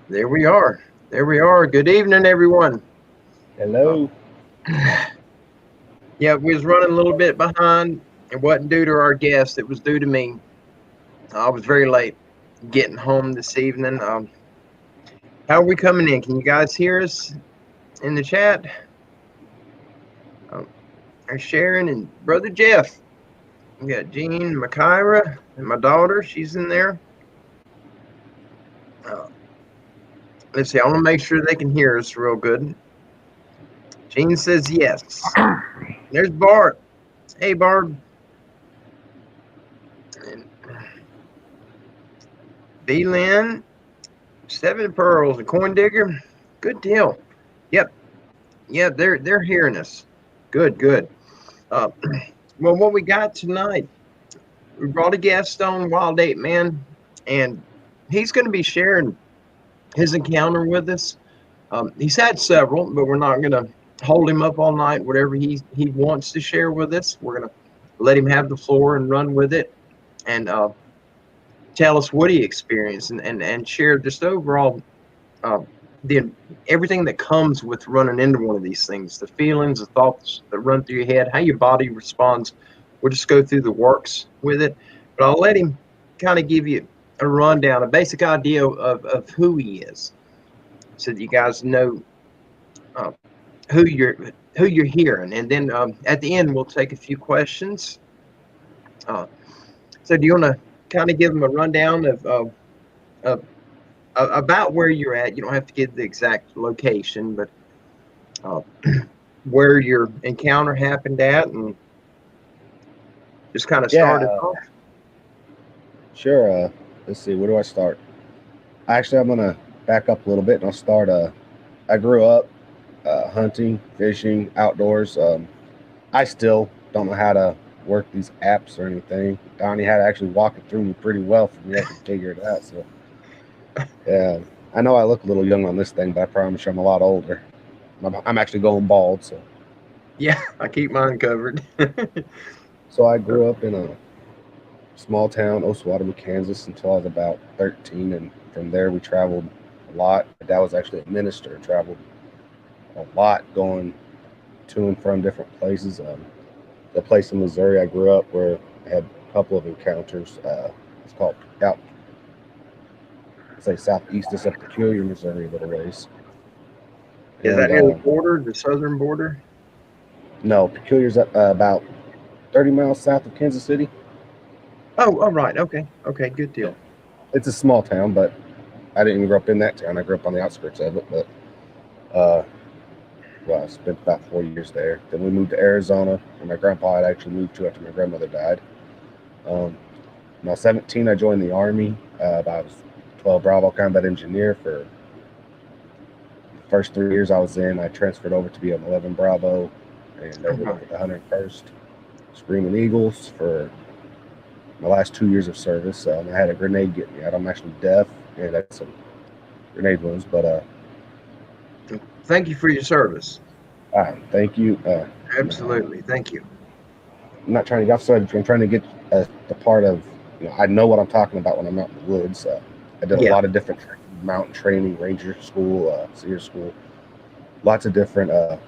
There we are. There we are. Good evening, everyone. Uh, Hello. yeah, we was running a little bit behind. It wasn't due to our guest. It was due to me. I was very late getting home this evening. How are we coming in? Can you guys hear us in the chat? Um, there's Sharon and Brother Jeff. We got Jean, Makira, and my daughter. She's in there. Uh, let's see. I want to make sure they can hear us real good. Jean says yes. There's Bart. Hey, Bart. And B-Lynn. Seven pearls, a coin digger. Good deal. Yep. Yeah, they're hearing us. Good, good. Uh, well, what we got tonight, we brought a guest on, Wild Ape-Man, and he's going to be sharing his encounter with us. He's had several, but we're not going to hold him up all night. Whatever he wants to share with us, we're going to let him have the floor and run with it, and tell us what he experienced and share just overall uh, the everything that comes with running into one of these things, the feelings, the thoughts that run through your head, how your body responds. We'll just go through the works with it, but I'll let him kind of give you a rundown, a basic idea of who he is, so that you guys know uh, who you're hearing, and then at the end we'll take a few questions. Uh, so, do you want to kind of give them a rundown of about where you're at? You don't have to give the exact location, but uh, where your encounter happened at, and just kind of Yeah, started off. sure. Let's see. Where do I start? Actually, I'm gonna back up a little bit, and I'll start. I grew up hunting, fishing, outdoors. I still don't know how to work these apps or anything. Donnie had to actually walk it through me pretty well for me to figure it out. So, yeah, I know I look a little young on this thing, but I promise you, I'm a lot older. I'm actually going bald. Yeah, I keep mine covered. So I grew up in a small town, Osawatomie, Kansas, until I was about 13, and from there we traveled a lot. My dad was actually a minister, traveled a lot, going to and from different places. The place in Missouri I grew up where I had a couple of encounters. It's called out, say southeast us of Peculiar, Missouri, a little ways. Is And that near the border, the southern border? no, Peculiar's about 30 miles south of Kansas City. Oh, right. Okay, okay, good Yeah. deal. It's a small town, but I didn't grow up in that town. I grew up on the outskirts of it, but uh, well, I spent about 4 years there. Then we moved to Arizona, where my grandpa had actually moved to after my grandmother died. Um, when I was 17, I joined the Army. I was 12 Bravo combat engineer for the first 3 years I was in. I transferred over to be an 11 Bravo and All ended up right. with the 101st Screaming Eagles for my last 2 years of service. I had a grenade get me out. I'm actually deaf and I had some grenade wounds, but Thank you for your service. thank you. Absolutely, thank you. I'm not trying to get off subject. I'm trying to get the part of, I know what I'm talking about when I'm out in the woods. I did a Yeah, lot of different mountain training, ranger school, seer school, lots of different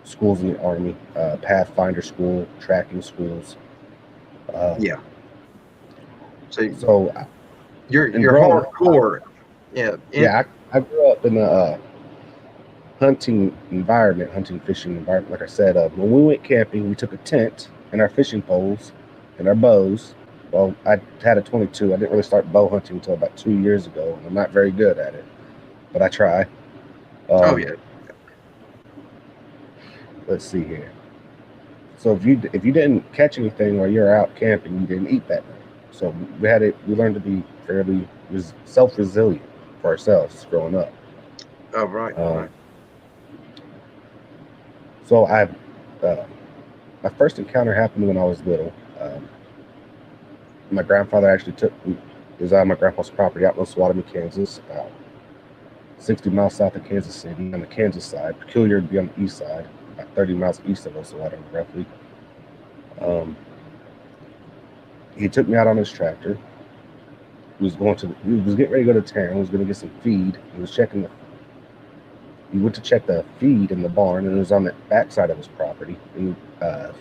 schools in the army, pathfinder school, tracking schools. Uh, yeah. So so in you're growing up, hardcore. Yeah, yeah, I grew up in a hunting environment, hunting fishing environment. Like I said, when we went camping, we took a tent and our fishing poles and our bows. Well, I had a 22. I didn't really start bow hunting until about 2 years ago, and I'm not very good at it, but I try. oh Um, yeah. let's see here. So if you didn't catch anything while you're out camping, you didn't eat that night. So we had it. We learned to be fairly self resilient for ourselves growing up. Oh, right, Um, right. so uh, my first encounter happened when I was little. My grandfather actually took me. It was on my grandpa's property out in Sasquatch, Kansas, about 60 miles south of Kansas City on the Kansas side. Peculiar would be on the east side, about 30 miles east of Sasquatch, roughly. Um, he took me out on his tractor. was getting ready to go to town. He was going to get some feed. He went to check the feed in the barn, and it was on the backside of his property, and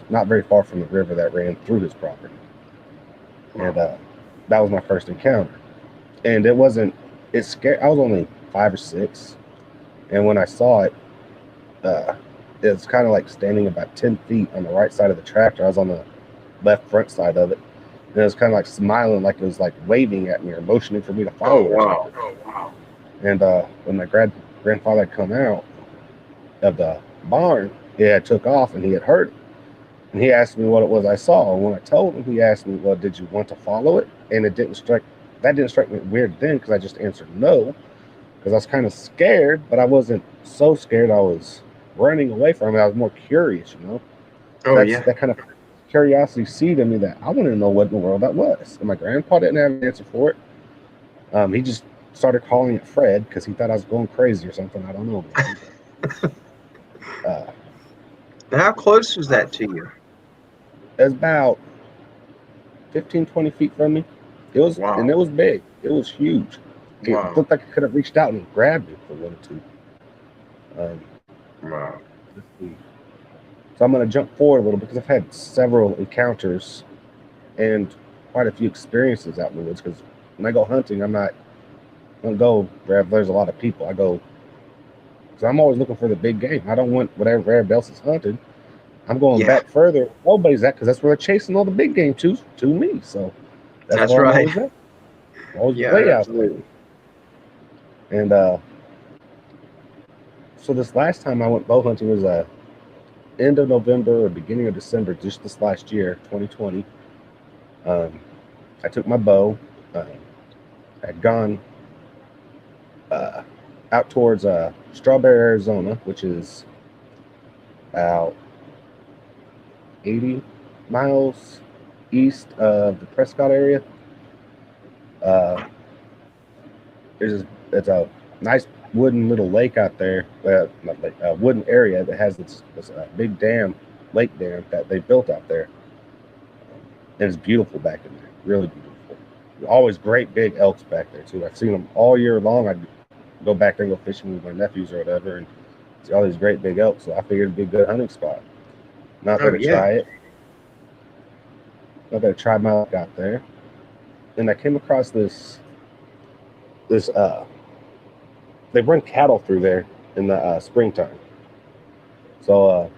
not very far from the river that ran through his property. And that was my first encounter. And it scared. I was only 5 or 6, and when I saw it, it's kind of like standing about 10 feet on the right side of the tractor. I was on the left front side of it, and it was kind of like smiling, like it was like waving at me or motioning for me to follow it. Oh, wow. And when my grandfather had come out of the barn, he had took off and he had heard it. And he asked me what it was I saw. And when I told him, he asked me, well, did you want to follow it? And that didn't strike me weird then, because I just answered no, because I was kind of scared, but I wasn't so scared I was running away from it. I was more curious, you know. That kind of curiosity seed in me that I wanted to know what in the world that was. And my grandpa didn't have an answer for it. He just started calling it Fred because he thought I was going crazy or something. I don't know. How close was that to you? It was about 15, 20 feet from me. It was, and it was big. It was huge. It looked like it could have reached out and grabbed me for 1 or 2. Wow. So I'm going to jump forward a little because I've had several encounters and quite a few experiences out in the woods. Because when I go hunting, I don't go where there's a lot of people. I go because I'm always looking for the big game. I don't want whatever else is hunted. I'm going back further. Nobody's at, because that's where they're chasing all the big game to me. So that's right. I'm always way out there. And so this last time I went bow hunting was end of November or beginning of December, just this last year, 2020. I took my bow. I'd gone out towards Strawberry, Arizona, which is about 80 miles east of the Prescott area. It's a nice wooden little lake out there, not lake, wooden area that has this big lake dam that they built out there. And it's beautiful back in there, really beautiful. Always great big elks back there too. I've seen them all year long. I'd go back there and go fishing with my nephews or whatever, and see all these great big elks. So I figured it'd be a good hunting spot. Not going to try it. Not going to try my luck out there. And I came across this. They run cattle through there in the springtime. So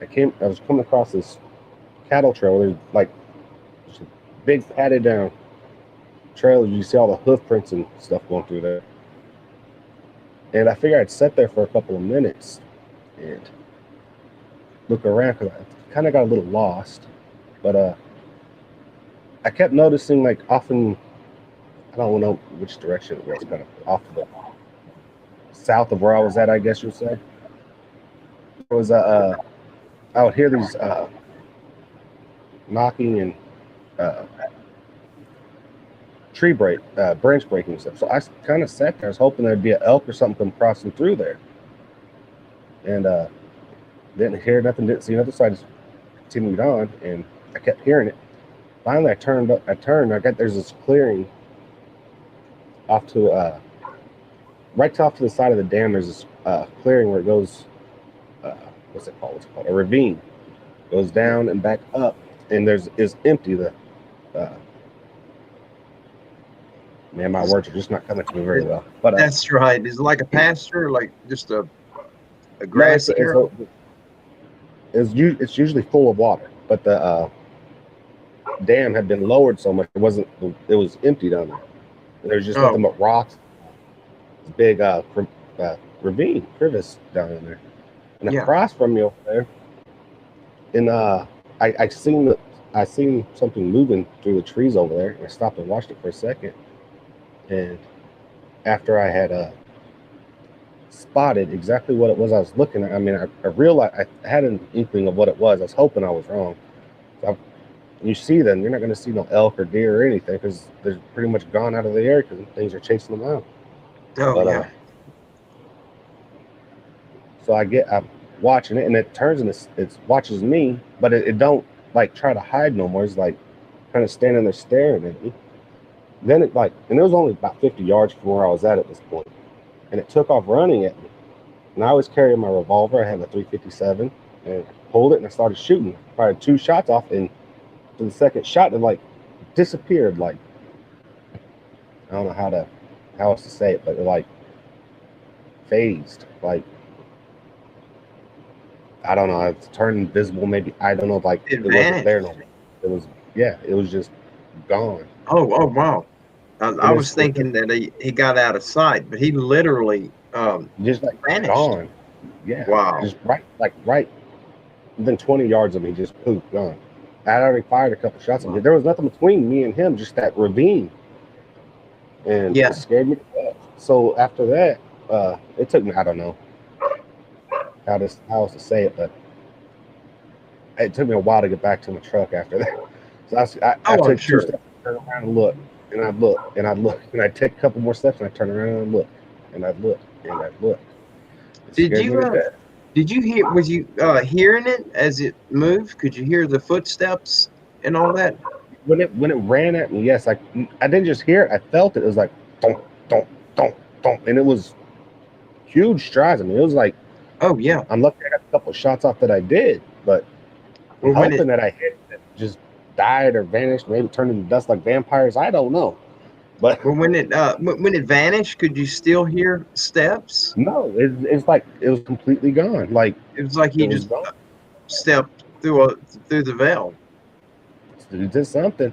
I was coming across this cattle trail. There's like just a big padded down trail. You see all the hoof prints and stuff going through there. And I figured I'd sit there for a couple of minutes and look around, because I kind of got a little lost. But I kept noticing, like, often, I don't know which direction it was, kind of off to the south of where I was at, I guess you'd say. There was I would hear these knocking and branch breaking stuff. So I kind of sat there. I was hoping there'd be an elk or something come crossing through there. And didn't hear nothing, didn't see nothing, so I just continued on, and I kept hearing it. Finally, I turned. There's this clearing off to right off to the side of the dam. There's this clearing where it goes. What's it called? A ravine. Goes down and back up, and is empty. Man, my words are just not coming to me very well. But that's right. Is it like a pasture, like just a grassy area? It's usually full of water, but the dam had been lowered so much it was empty down there. And there's just nothing but rocks. Big ravine, crevice down in there. And across from me over there, and I seen something moving through the trees over there. And I stopped and watched it for a second. And after I had spotted exactly what it was I was looking at, I mean, I realized I had an inkling of what it was. I was hoping I was wrong. So you see them, you're not going to see no elk or deer or anything, because they're pretty much gone out of the area because things are chasing them out. So I'm watching it, and it turns and it watches me, but it don't like try to hide no more. It's like kind of standing there staring at me. Then it and it was only about 50 yards from where I was at this point, and it took off running at me. And I was carrying my revolver. I had a 357, and I pulled it and I started shooting. Fired 2 shots off, and for the second shot, it disappeared. I don't know how else to say it, but it phased. I don't know. It turned invisible. Maybe I don't know. It It wasn't there vanished. no more. It was it was just gone. Oh, wow. I And was thinking that he got out of sight, but he literally just vanished. gone. Yeah. Wow. Just right within 20 yards of me, just poof, gone. I had already fired a couple shots. Wow. There was nothing between me and him, just that ravine. And it scared me to death. So after that, it took me, I don't know how else to say it, but it took me a while to get back to my truck after that. So I took 2 steps, turn around and look, and I'd look, and I'd look, and I'd take a couple more steps, and I'd turn around and look, and I'd look, and I'd look. Did you hear? Was you hearing it as it moved? Could you hear the footsteps and all that? When it ran at me, yes, I didn't just hear it. I felt it. It was like thump, thump, thump, thump, and it was huge strides. I mean, it was like, oh yeah. I'm lucky I got a couple of shots off that I did, but I'm hoping that I hit it, just died or vanished, maybe turned into dust like vampires. I don't know. But when it vanished, could you still hear steps? No, it's like it was completely gone. It was like he just stepped through the veil. He did something.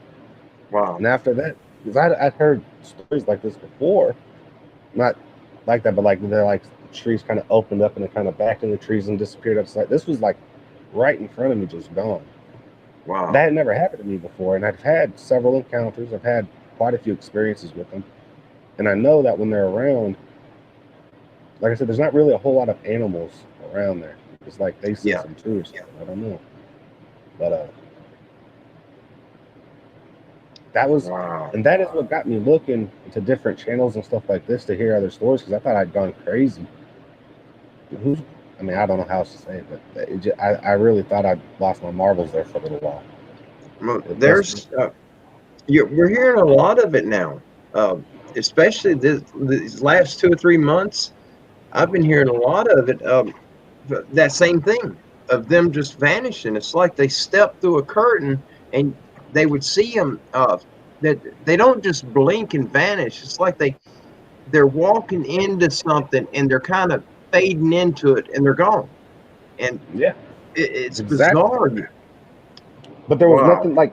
Wow. And after that, because I'd heard stories like this before, not like that, but they're the trees kind of opened up and it kind of backed in the trees and disappeared upside. This was right in front of me, just gone. Wow. That had never happened to me before, and I've had several encounters. I've had quite a few experiences with them, and I know that when they're around, like I said, there's not really a whole lot of animals around there. It's like they see some too or something. I don't know, but that was, and that is what got me looking into different channels and stuff like this to hear other stories, because I thought I'd gone crazy. I mean, I don't know how else to say it, but I really thought I'd lost my marbles there for a little while. We're hearing a lot of it now, especially these last 2 or 3 months. I've been hearing a lot of it. That same thing of them just vanishing. It's like they step through a curtain and they would see them. That they don't just blink and vanish. It's like they're walking into something and they're kind of fading into it and they're gone. And it's bizarre. But there was nothing when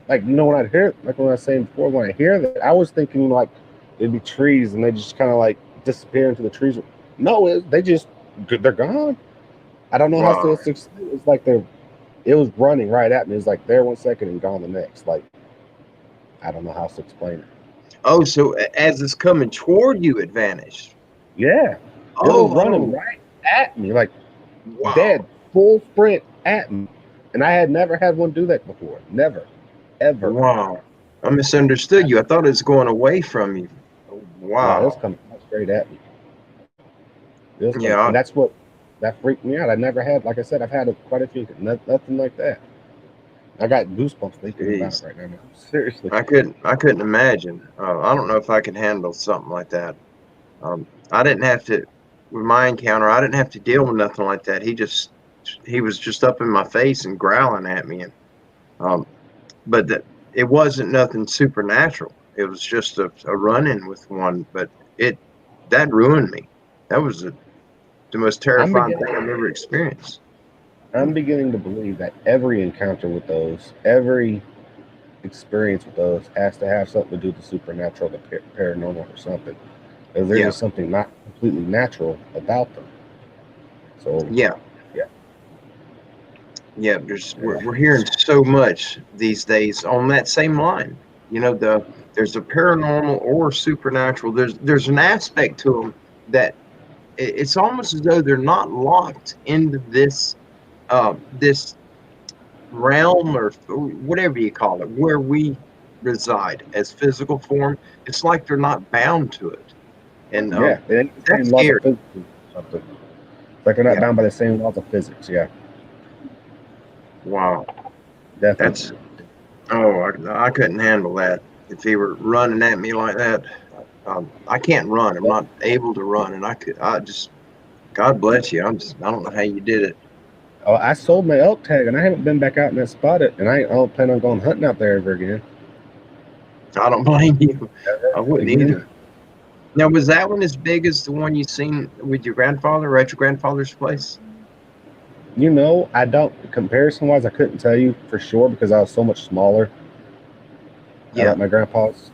I hear when I was saying before, when I hear that, I was thinking it'd be trees and they just kind of disappear into the trees. No, they're gone. I don't know how to explain it. It's it was running right at me. It's there 1 second and gone the next. I don't know how to explain it. Oh, so as it's coming toward you, it vanished. Yeah. It was running right at me, dead, full sprint at me. And I had never had one do that before. Never. Ever. Wow. I misunderstood you. I thought it was going away from you. Wow. No, it was coming straight at me. And that freaked me out. I never had, like I said, I've had quite a few, nothing like that. I got goosebumps thinking about it right now. Seriously. I couldn't imagine. I don't know if I could handle something like that. I didn't have to, with my encounter, I didn't have to deal with nothing like that. He was just up in my face and growling at me. And, but it wasn't nothing supernatural. It was just a run-in with one, but that ruined me. That was the most terrifying thing I've ever experienced. I'm beginning to believe that every encounter with those, every experience with those has to have something to do with the supernatural, the paranormal or something. Because there's just something not completely natural about them. So we're hearing so much these days on that same line. There's a paranormal or supernatural. There's an aspect to them that it's almost as though they're not locked into this realm or whatever you call it, where we reside as physical form. It's like they're not bound to it. And that's scary. Like they're not bound by the same laws of physics. Yeah. Wow. Definitely. I couldn't handle that. if he were running at me like that. I can't run. I'm not able to run, and God bless you. I don't know how you did it. Oh, I sold my elk tag, and I haven't been back out in that spot, and I don't plan on going hunting out there ever again. I don't blame you. I wouldn't Again? either. Now, was that one as big as the one you seen with your grandfather or at your grandfather's place? You know, I don't, comparison wise, I couldn't tell you for sure because I was so much smaller. I Yeah. like my grandpa's.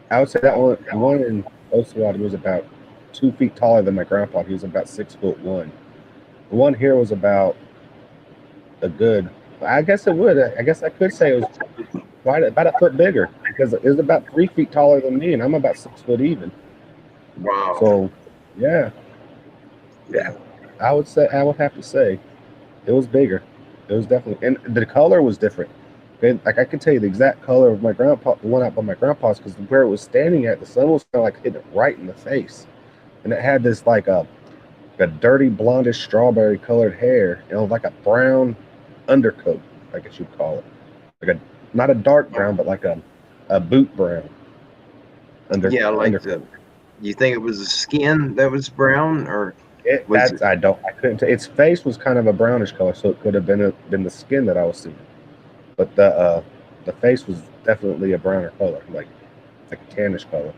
I would say that one, the one in Oceanside was about 2 feet taller than my grandpa. He was about 6'1". The one here was about a good, I guess it would, I guess I could say it was about a foot bigger because it was about 3 feet taller than me, and I'm about 6 foot even. Wow. So, yeah, Yeah. I would have to say it was bigger. It was definitely, and the color was different. Okay, like I can tell you the exact color of my grandpa, the one out by my grandpa's, because where it was standing at, the sun was kind of like hitting it right in the face, and it had this like a dirty blondish strawberry colored hair, and it was like a brown undercoat, I guess you'd call it, like a not a dark brown, but like a boot brown Yeah, like undercoat. you think it was the skin that was brown, or was it? I couldn't tell. Its face was kind of a brownish color, so it could have been the skin that I was seeing. But the face was definitely a browner color, like a tannish color.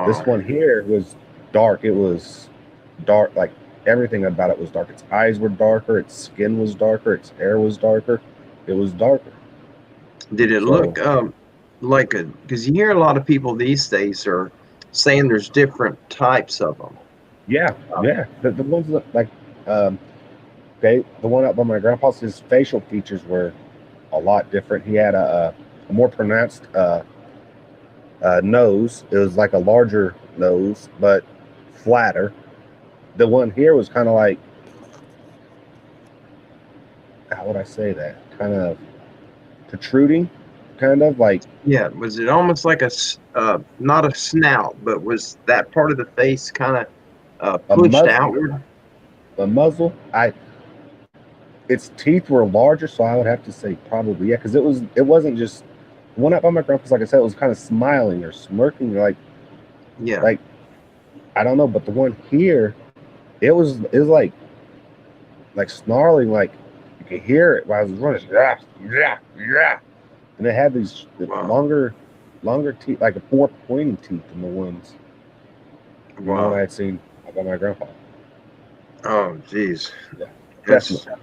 This Wow. one here was dark. It was dark, like everything about it was dark. Its eyes were darker, its skin was darker, its hair was darker. It was darker. Did it So look like a? Because you hear a lot of people these days are saying there's different types of them. yeah, yeah. The ones that like okay, the one up by my grandpa's, his facial features were a lot different. He had a more pronounced nose. It was like a larger nose, but flatter. The one here was kind of like, how would I say that? Kind of protruding, kind of like Yeah, was it almost like not a snout, but was that part of the face kind of a pushed muzzle. outward? A muzzle. Its teeth were larger, so I would have to say probably yeah, because it wasn't just one up on my grandpa's. Like I said, it was kind of smiling or smirking, Yeah. like I don't know. But the one here, it was like snarling, like you could hear it while I was running. Yeah, yeah, yeah. And it had these Wow. longer teeth, like a four pointing teeth than the ones the one I Wow. had seen by my grandpa. Oh, geez. Yeah, That's definitely.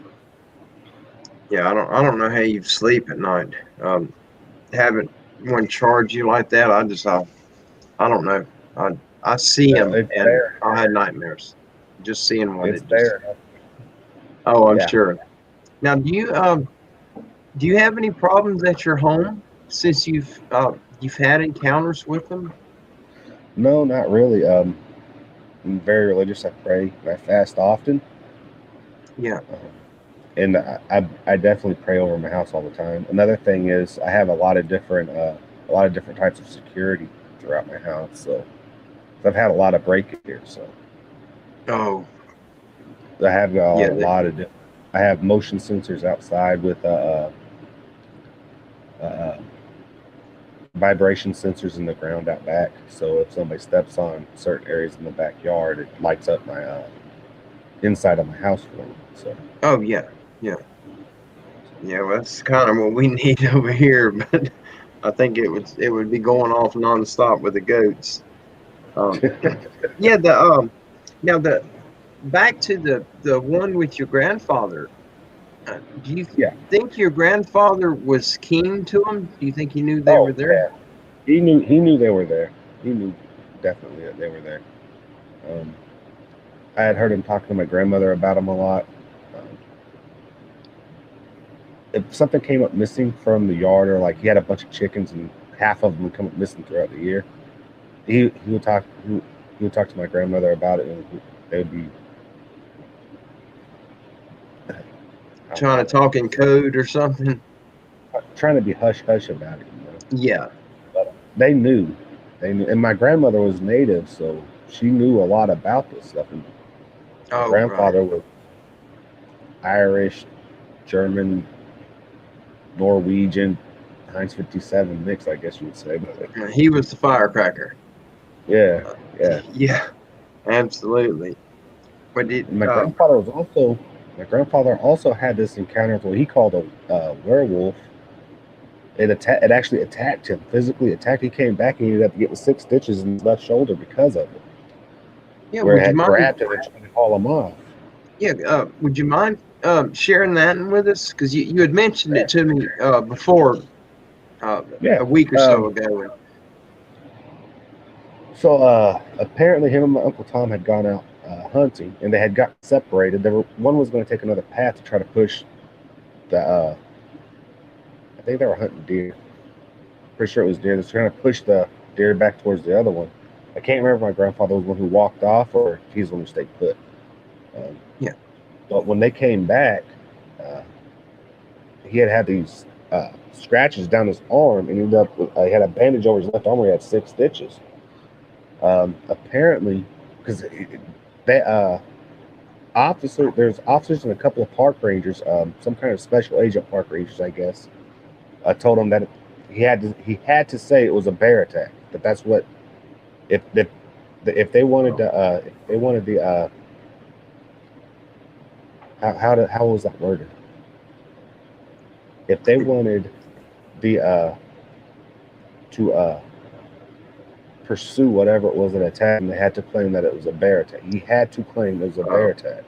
yeah. I don't know how you sleep at night. Having one charge you like that, I don't know. I I see him It's and there. I had nightmares. Just seeing one. It's It just. there. Oh, I'm Yeah. sure. Now, do you have any problems at your home since you've had encounters with them? No, not really. I'm very religious. I pray and I fast often. Yeah. And I definitely pray over my house all the time. Another thing is I have a lot of different types of security throughout my house. So I've had a lot of break here. So Oh, I have a yeah. lot of I have motion sensors outside with uh, vibration sensors in the ground out back. So if somebody steps on certain areas in the backyard, it lights up my inside of my house for me. So Oh, yeah. Yeah. Yeah. Well, that's kind of what we need over here, but I think it would be going off nonstop with the goats. Um, yeah. Now the back to the one with your grandfather. Do you yeah. think your grandfather was keen to them? Do you think he knew they were Oh there? yeah. He knew they were there. He knew definitely that they were there. Um, I had heard him talking to my grandmother about them a lot. Um, if something came up missing from the yard, or like he had a bunch of chickens and half of them would come up missing throughout the year, he would talk to my grandmother about it, and they would be Trying to talk in code or something? trying to be hush hush about it. You know? Yeah. But they knew, and my grandmother was native, so she knew a lot about this stuff. And my Oh, right. grandfather was Irish, German, Norwegian, Heinz 57 mix, I guess you would say. But He was the firecracker. yeah, yeah. Yeah, absolutely. But And my grandfather also had this encounter with what he called a werewolf. It actually attacked him, physically attacked. He came back and he ended up getting 6 stitches in his left shoulder because of it, yeah, where it would you had mind? grabbed him and tried to haul him off. Yeah, would you mind sharing that with us? Because you had mentioned it to me before Yeah. a week or so ago. So apparently, him and my uncle Tom had gone out hunting, and they had gotten separated. One was going to take another path to try to push the. I think they were hunting deer. Pretty sure it was deer. They were trying to push the deer back towards the other one. I can't remember if my grandfather was the one who walked off or if he's the one who stayed put. Yeah. But when they came back, uh, he had these scratches down his arm, and he ended up he had a bandage over his left arm where he had 6 stitches. Apparently, because they there's officers and a couple of park rangers, some kind of special agent park rangers, I guess. Told him that he had to say it was a bear attack. That's what if they wanted to if they wanted the how was that worded? If they wanted the to pursue whatever it was that attacked him, they had to claim that it was a bear attack. He had to claim it was a bear attack.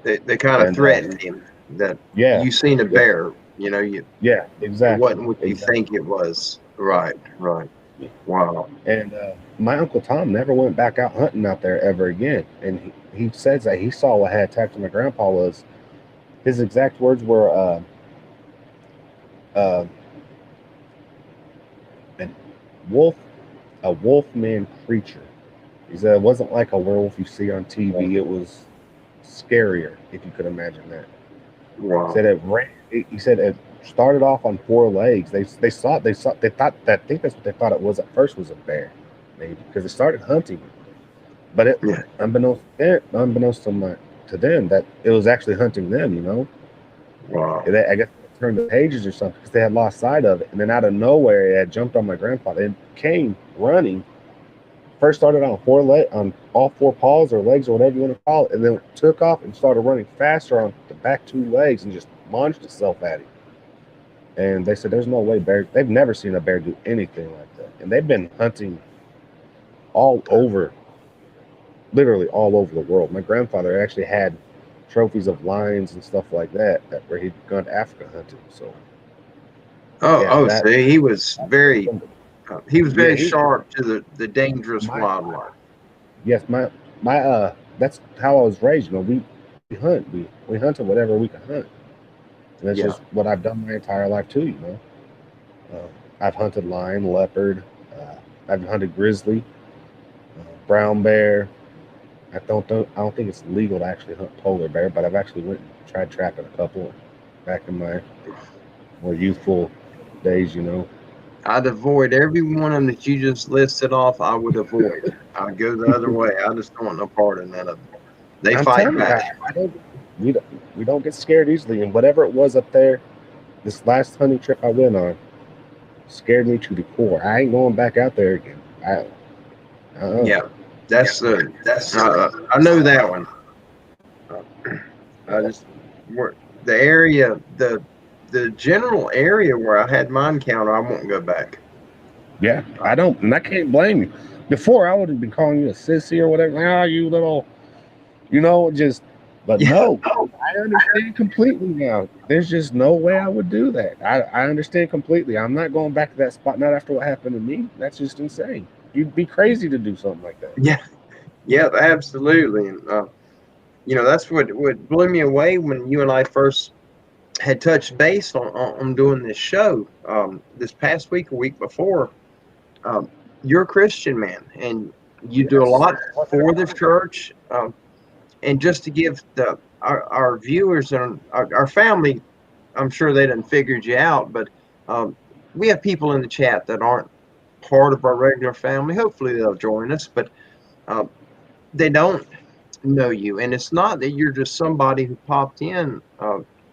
They kind of And, threatened him that Yeah, you seen a bear. You know, yeah, it exactly. wasn't what you Exactly. think it was. Right, right. Wow. And my uncle Tom never went back out hunting out there ever again. And he says that he saw what had attacked my grandpa was his exact words were uh, an wolf, a wolf-man creature. He said it wasn't like a werewolf you see on TV. It was scarier, if you could imagine that. Wow. He said it ran. He said it started off on 4 legs. They thought I think that's what they thought it was at first was a bear, maybe because it started hunting. But it Yeah. unbeknownst to them that it was actually hunting them. You know, Wow. I guess they turned the pages or something because they had lost sight of it, and then out of nowhere it had jumped on my grandfather. It came running. First started on on all 4 paws or legs or whatever you want to call it, and then it took off and started running faster on the back 2 legs and just launched itself at him. And they said there's no way bears, they've never seen a bear do anything like that. And they've been hunting all over, literally all over the world. My grandfather actually had trophies of lions and stuff like that where he'd gone to Africa hunting. So See, he was very Yeah, sharp to the dangerous my wildlife. yes, my that's how I was raised. You know, we hunt, we hunted whatever we could hunt. And that's Yeah. just what I've done my entire life too. You know, I've hunted lion, leopard, I've hunted grizzly, brown bear. I don't think it's legal to actually hunt polar bear, but I've actually went and tried trapping a couple back in my more youthful days. You know, I'd avoid every one of them that you just listed off. I would avoid. I'd go the other way. I just don't want no part in none of them. They I'm fight telling you, back. we don't get scared easily, and whatever it was up there, this last hunting trip I went on scared me to the core. I ain't going back out there again. Yeah, that's I know that one. I just the area, the general area where I had my encounter, I won't go back. Yeah, I don't, and I can't blame you. Before I would have been calling you a sissy or whatever. Ah, you little, just. But no, I understand completely now. There's just no way I would do that. I understand completely. I'm not going back to that spot. Not after what happened to me. That's just insane. You'd be crazy to do something like that. Yeah, absolutely. And that's what blew me away when you and I first had touched base on doing this show this past week, a week before. You're a Christian man, and you do a lot for the church. And just to give our viewers and our family, I'm sure they done figured you out, but we have people in the chat that aren't part of our regular family. Hopefully they'll join us, but they don't know you. And it's not that you're just somebody who popped in.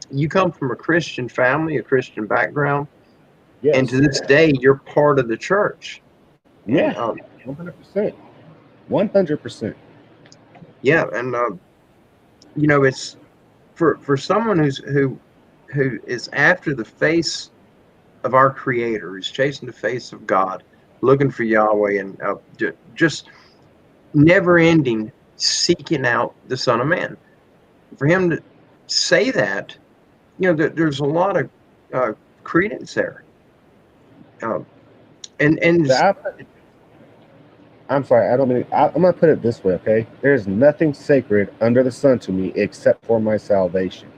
You come from a Christian family, a Christian background. And to Yes. this day, you're part of the church. And Yeah. 100%. 100%. yeah, and it's for someone who is after the face of our Creator, who's chasing the face of God, looking for Yahweh, and just never ending seeking out the Son of Man. For him to say that, there's a lot of credence there. Um, and I'm sorry, I don't mean. I'm gonna put it this way, okay? There's nothing sacred under the sun to me except for my salvation.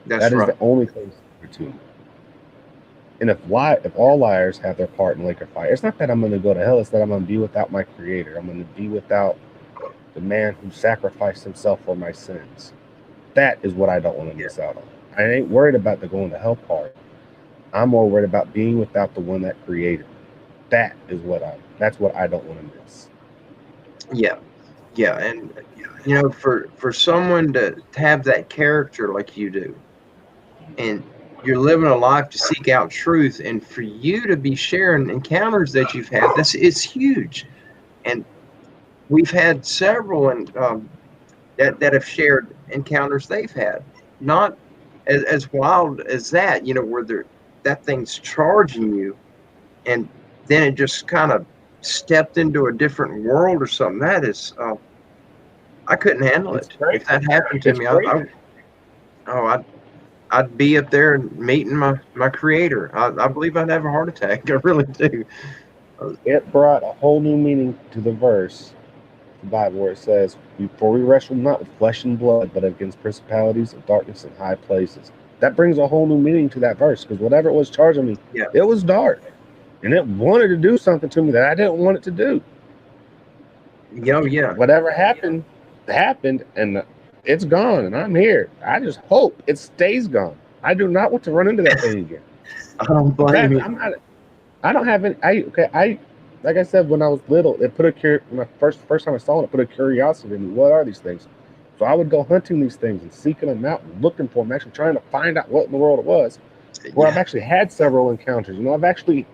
that's That is right. the only thing sacred to me. And if all liars have their part in lake of fire, it's not that I'm gonna go to hell. It's that I'm gonna be without my Creator. I'm gonna be without the man who sacrificed himself for my sins. That is what I don't want to miss out on. I ain't worried about the going to hell part. I'm more worried about being without the one that created me. That's what I don't want to miss. Yeah, yeah, and for someone to have that character like you do, and you're living a life to seek out truth, and for you to be sharing encounters that you've had, it's huge. And we've had several and that have shared encounters they've had, not as wild as that, where that thing's charging you, and then it just kind of stepped into a different world or something. That is, I couldn't handle It's it. If crazy. that happened to It's me, crazy. I'd be up there and meeting my Creator. I believe I'd have a heart attack. I really do. It brought a whole new meaning to the verse, the Bible, where it says, "For we wrestle not with flesh and blood, but against principalities of darkness in high places." That brings a whole new meaning to that verse, because whatever it was charging me, Yeah. it was dark, and it wanted to do something to me that I didn't want it to do. Yeah. Whatever happened, happened, and it's gone, and I'm here. I just hope it stays gone. I do not want to run into that thing again. I don't In blame fact, you. I'm not. I don't have any. I like I said when I was little, it put when I first time I saw it, it put a curiosity in me. What are these things? So I would go hunting these things and seeking them out and looking for them, actually trying to find out what in the world it was. Where I've Yeah. actually had several encounters. I've actually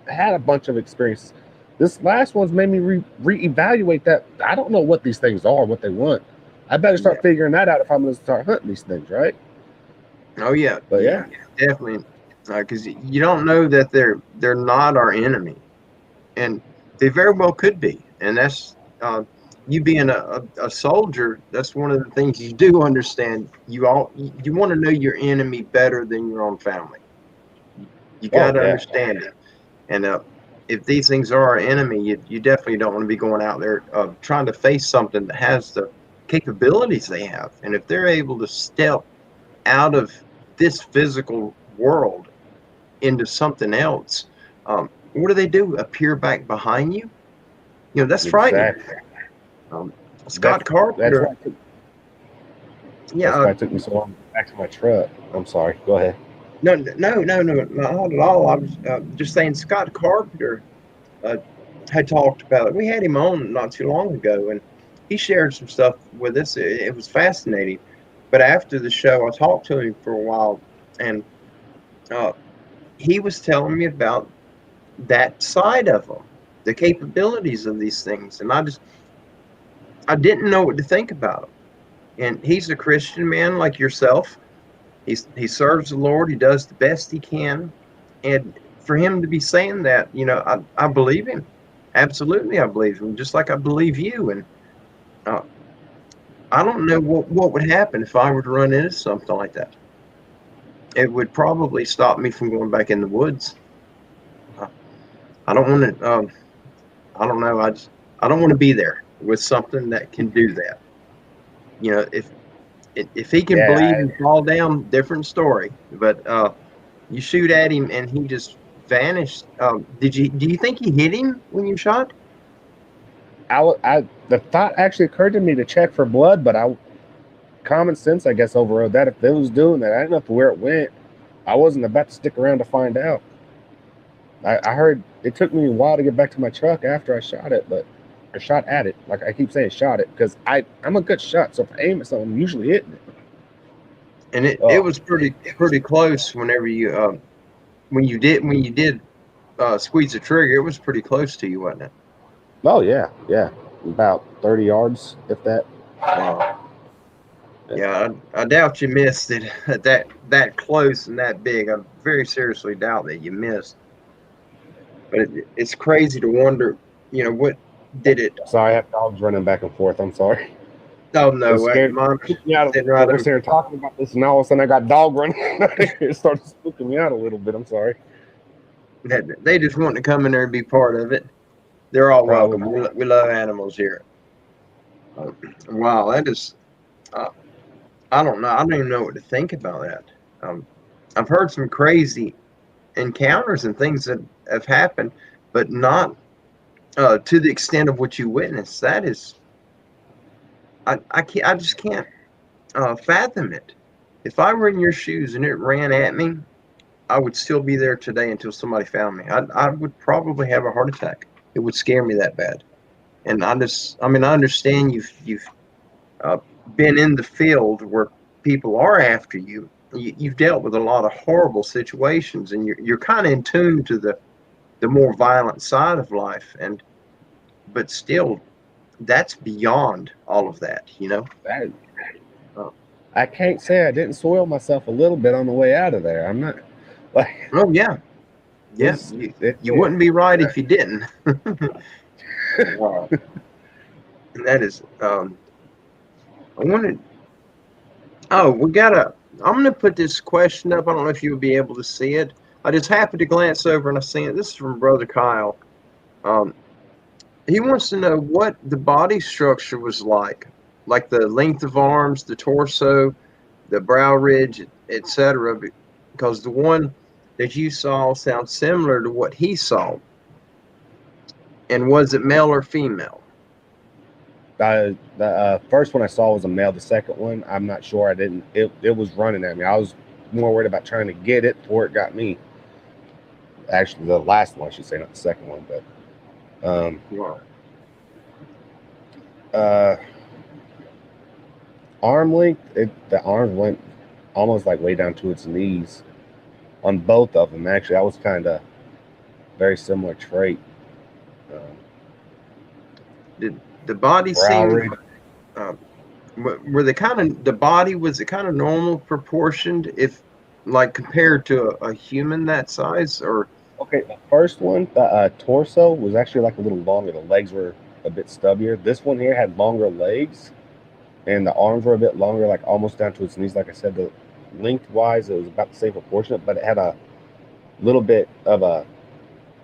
had a bunch of experiences. This last one's made me reevaluate that. I don't know what these things are, what they want. I better Yeah. start figuring that out if I'm going to start hunting these things, right? Oh yeah. But Yeah. Definitely. Because you don't know that they're not our enemy, and they very well could be. And that's you being a soldier. That's one of the things you do understand. You want to know your enemy better than your own family. You got oh to yeah, understand it. And if these things are our enemy, you definitely don't want to be going out there trying to face something that has the capabilities they have. And if they're able to step out of this physical world into something else, what do they do? Appear back behind you? That's frightening. exactly. Um, That's Scott that's Carpenter, why. yeah, That's why it took me so long to get back to my truck. I'm sorry. Go ahead. no, not at all. I was just saying Scott Carpenter uh, had talked about it. We had him on not too long ago, and he shared some stuff with us. It was fascinating. But after the show, I talked to him for a while, and uh, he was telling me about that side of them, the capabilities of these things, and I didn't know what to think about him. And he's a Christian man like yourself. He serves the Lord. He does the best he can, and for him to be saying that, I believe him. Absolutely, I believe him. Just like I believe you. And uh, I don't know what would happen if I were to run into something like that. It would probably stop me from going back in the woods. Uh, I don't want to. I don't know. I don't want to be there with something that can do that. If he can bleed Yeah, and fall down, different story. But you shoot at him and he just vanished. Do you think he hit him when you shot? the thought actually occurred to me to check for blood, but common sense, I guess, overrode that. If it was doing that, I didn't know where it went. I wasn't about to stick around to find out. I heard it took me a while to get back to my truck after I shot it, but I shot at it. Like I keep saying, shot it because I'm a good shot. So if I aim at something, I'm usually hitting it. And it was pretty close when you did squeeze the trigger, it was pretty close to you, wasn't it? Oh yeah, about 30 yards, if that. Wow. Yeah, I doubt you missed it that close and that big. I very seriously doubt that you missed. But it's crazy to wonder, what did it? Sorry, I have dogs running back and forth. I'm sorry. Oh It no, was scared. mine Spooked me out. sitting right We're over. sitting here talking about this, and all of a sudden I got dog running. It started spooking me out a little bit. I'm sorry. They just want to come in there and be part of it. They're all welcome. Probably. We love animals here. Wow, that is. I don't know. I don't even know what to think about that. I've heard some crazy encounters and things that have happened, but not to the extent of what you witnessed. That is, I can't. I just can't fathom it. If I were in your shoes and it ran at me, I would still be there today until somebody found me. I would probably have a heart attack. It would scare me that bad. And I mean, I understand you've uh, been in the field where people are after you. You've dealt with a lot of horrible situations, and you're kind of in tune to the more violent side of life. But still, that's beyond all of that. That, Uh, I can't say I didn't soil myself a little bit on the way out of there. I'm not like oh yeah, yeah. this. You wouldn't be right if you didn't. Wow, and that is. I wanted. Oh, we gotta. I'm gonna put this question up. I don't know if you'll be able to see it. I just happened to glance over and I seen it. This is from Brother Kyle. Um, he wants to know what the body structure was like the length of arms, the torso, the brow ridge, etc. Because the one that you saw sounds similar to what he saw. And was it male or female? The first one I saw was a male. The second one, I'm not sure. I didn't. It was running at me. I was more worried about trying to get it before it got me. Actually, the last one, I should say, not the second one, but Wow. arm length. The arms went almost like way down to its knees on both of them. Actually, that was kind of very similar trait. Did the body Brow seem? ridge. Were they kind of the body was it kind of normal proportioned if like compared to a human that size or Okay, the first one, the torso was actually like a little longer. The legs were a bit stubbier. This one here had longer legs, and the arms were a bit longer, like almost down to its knees. Like I said, the lengthwise it was about the same proportion, but it had a little bit of a,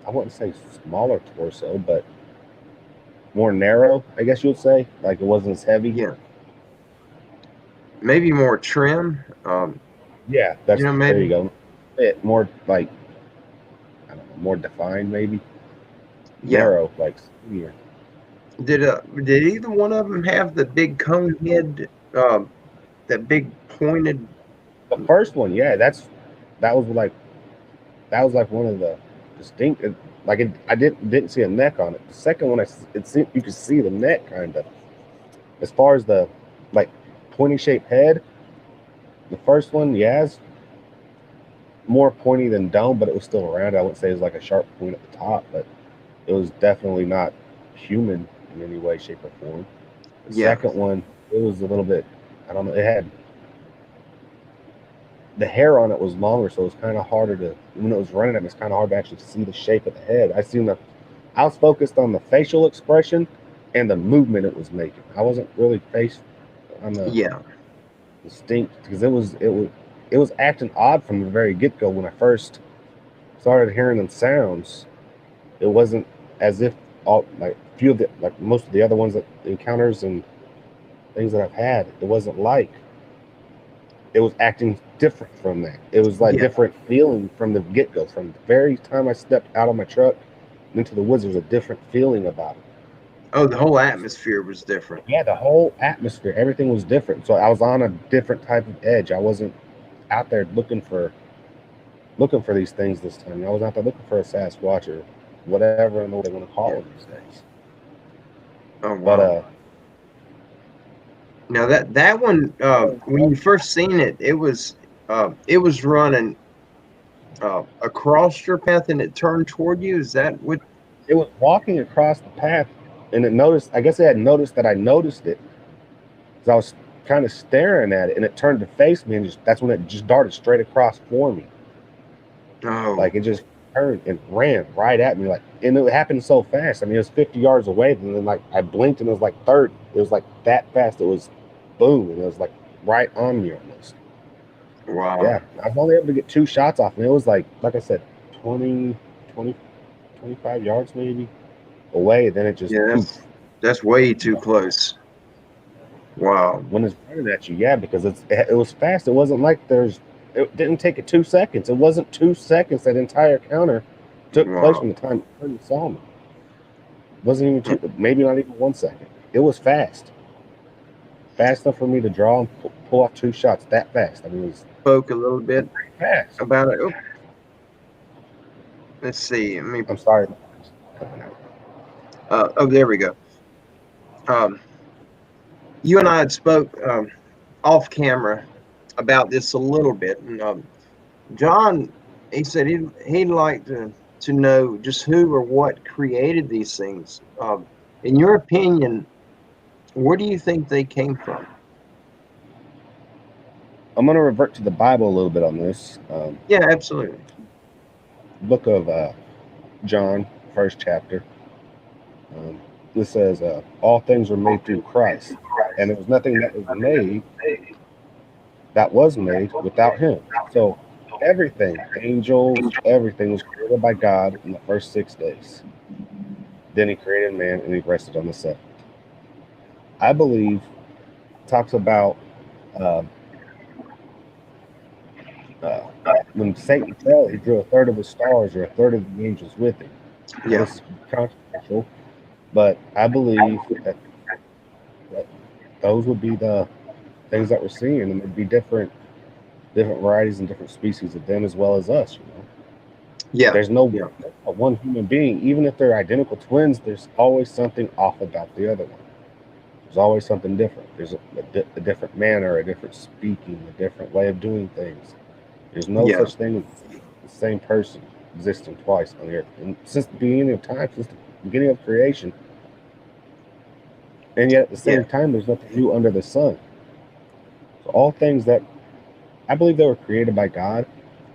I wouldn't say smaller torso, but more narrow, I guess you would say. Like it wasn't as heavy. yeah, maybe more trim. Yeah, that's there Maybe you go. Bit more like, I don't know, more defined maybe. yeah. Narrow, like skinnier. Did either one of them have the big cone head? That big pointed. The first one, yeah, that was like that was like one of the distinct. I didn't see a neck on it. The second one, it seemed you could see the neck kind of. As far as the like pointy shaped head, the first one, yeah, it's more pointy than dome, but it was still around. I wouldn't say it was like a sharp point at the top, but it was definitely not human in any way, shape, or form. The second one, it was a little bit, I don't know, it had the hair on it was longer, so it was kind of harder to, when it was running at me, it's kind of hard to actually see the shape of the head. I was focused on the facial expression and the movement it was making. I wasn't really faced on the distinct, because it was acting odd from the very get-go. When I first started hearing them sounds, it wasn't as if all like few of the like most of the other ones that encounters and things that I've had, it wasn't like it was acting different from that. It was like different feeling from the get-go. From the very time I stepped out of my truck into the woods, there was a different feeling about it. Oh, the whole atmosphere was different. Yeah, the whole atmosphere, everything was different. So I was on a different type of edge. I wasn't out there looking for these things this time. I was out there looking for a Sasquatch or whatever in the way they want to call it these days. Oh wow! But now that one, when you first seen it, it was running across your path and it turned toward you? Is that what? It was walking across the path, and it noticed. I guess it had noticed that I noticed it, because I was kind of staring at it, and it turned to face me, and that's when it just darted straight across for me. Oh, Like it just turned and ran right at me, like, and it happened so fast. I mean, it was 50 yards away, and then like I blinked, and it was like 30. It was like that fast. It was boom, and it was like right on me almost. wow. Yeah, I was only able to get 2 shots off, and it was like I said, 20, 20, 25 yards maybe away. Then it just Yeah, poof. that's way too close. Wow. When it's running at you, yeah, because it was fast. It wasn't like it didn't take it 2 seconds. It wasn't 2 seconds. That entire encounter took place Wow. from the time you saw me. It wasn't even maybe not even 1 second. It was fast enough for me to draw and pull off 2 shots that fast. I mean, it was Spoke a little bit fast. about it. Oh, let's see. I mean, I'm sorry. oh, there we go. You and I had spoke off camera about this a little bit, and John, he said he'd like to know just who or what created these things. In your opinion, where do you think they came from? I'm going to revert to the Bible a little bit on this. Yeah, absolutely. Book of John, 1st chapter. This says, all things were made through Christ, and there was nothing that was made without him. So everything, angels, everything was created by God in the first 6 days. Then he created man, and he rested on the 7th. I believe talks about when Satan fell, he drew a third of the stars or a third of the angels with him. Yeah. It's controversial, but I believe that those would be the things that we're seeing, and there'd be different varieties and different species of them as well as us. Yeah. There's no one human being, even if they're identical twins. There's always something off about the other one. There's always something different. There's a different manner, a different speaking, a different way of doing things. There's no such thing as the same person existing twice on the earth. And since the beginning of time, since the beginning of creation, and yet at the same time, there's nothing new under the sun. So all things that I believe they were created by God.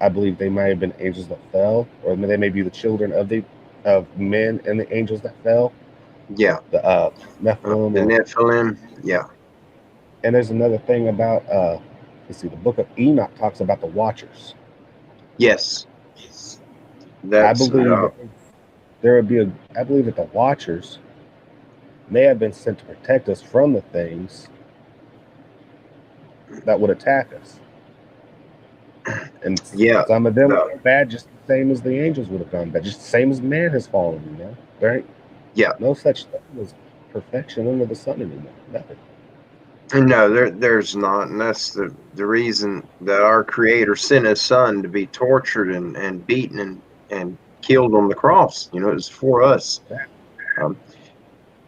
I believe they might have been angels that fell, or they may be the children of men and the angels that fell. Yeah. The Nephilim. The Nephilim. Yeah. And there's another thing about let's see, the book of Enoch talks about the Watchers. Yes. I believe that there would be I believe that the Watchers may have been sent to protect us from the things that would attack us. And some of them are bad, just the same as the angels would have gone bad, just the same as man has fallen, Right? Yeah. No such thing as perfection under the sun anymore. Nothing. No, there's not, and that's the reason that our Creator sent His Son to be tortured and beaten and killed on the cross. It was for us.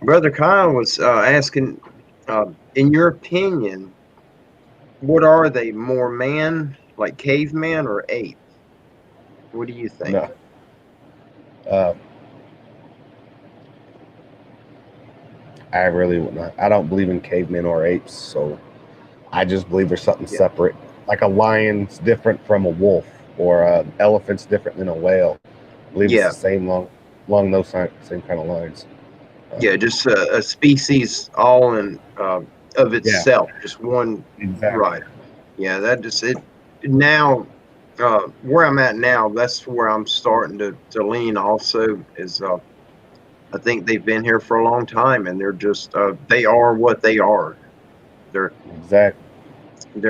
Brother Kyle was asking, in your opinion, what are they? More man, like caveman, or ape? What do you think? No. I really would not. I don't believe in cavemen or apes, so I just believe there's something separate. Like a lion's different from a wolf, or an elephant's different than a whale. I believe it's the same along those same kind of lines. Just a species all in of itself, just one. Exactly. Right. Yeah, that just it. Now, where I'm at now, that's where I'm starting to lean. Also, is I think they've been here for a long time, and they're just they are what they are. They're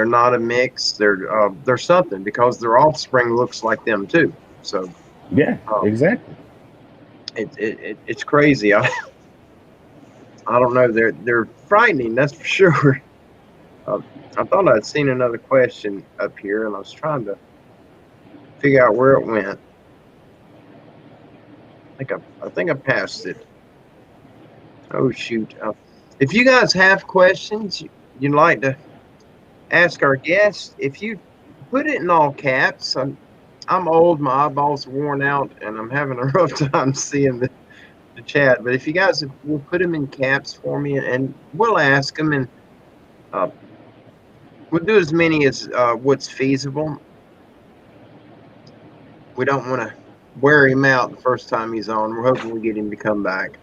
not a mix. They're something, because their offspring looks like them too. So exactly. It's crazy. I don't know. They're frightening. That's for sure. I thought I'd seen another question up here, and I was trying to figure out where it went. I think I passed it. Oh shoot! If you guys have questions you'd like to ask our guests, if you put it in all caps, I'm old, my eyeballs are worn out, and I'm having a rough time seeing the chat. But if you guys will put them in caps for me, and we'll ask them, and uh, we'll do as many as what's feasible. We don't want to wear him out the first time he's on. We're hoping we get him to come back.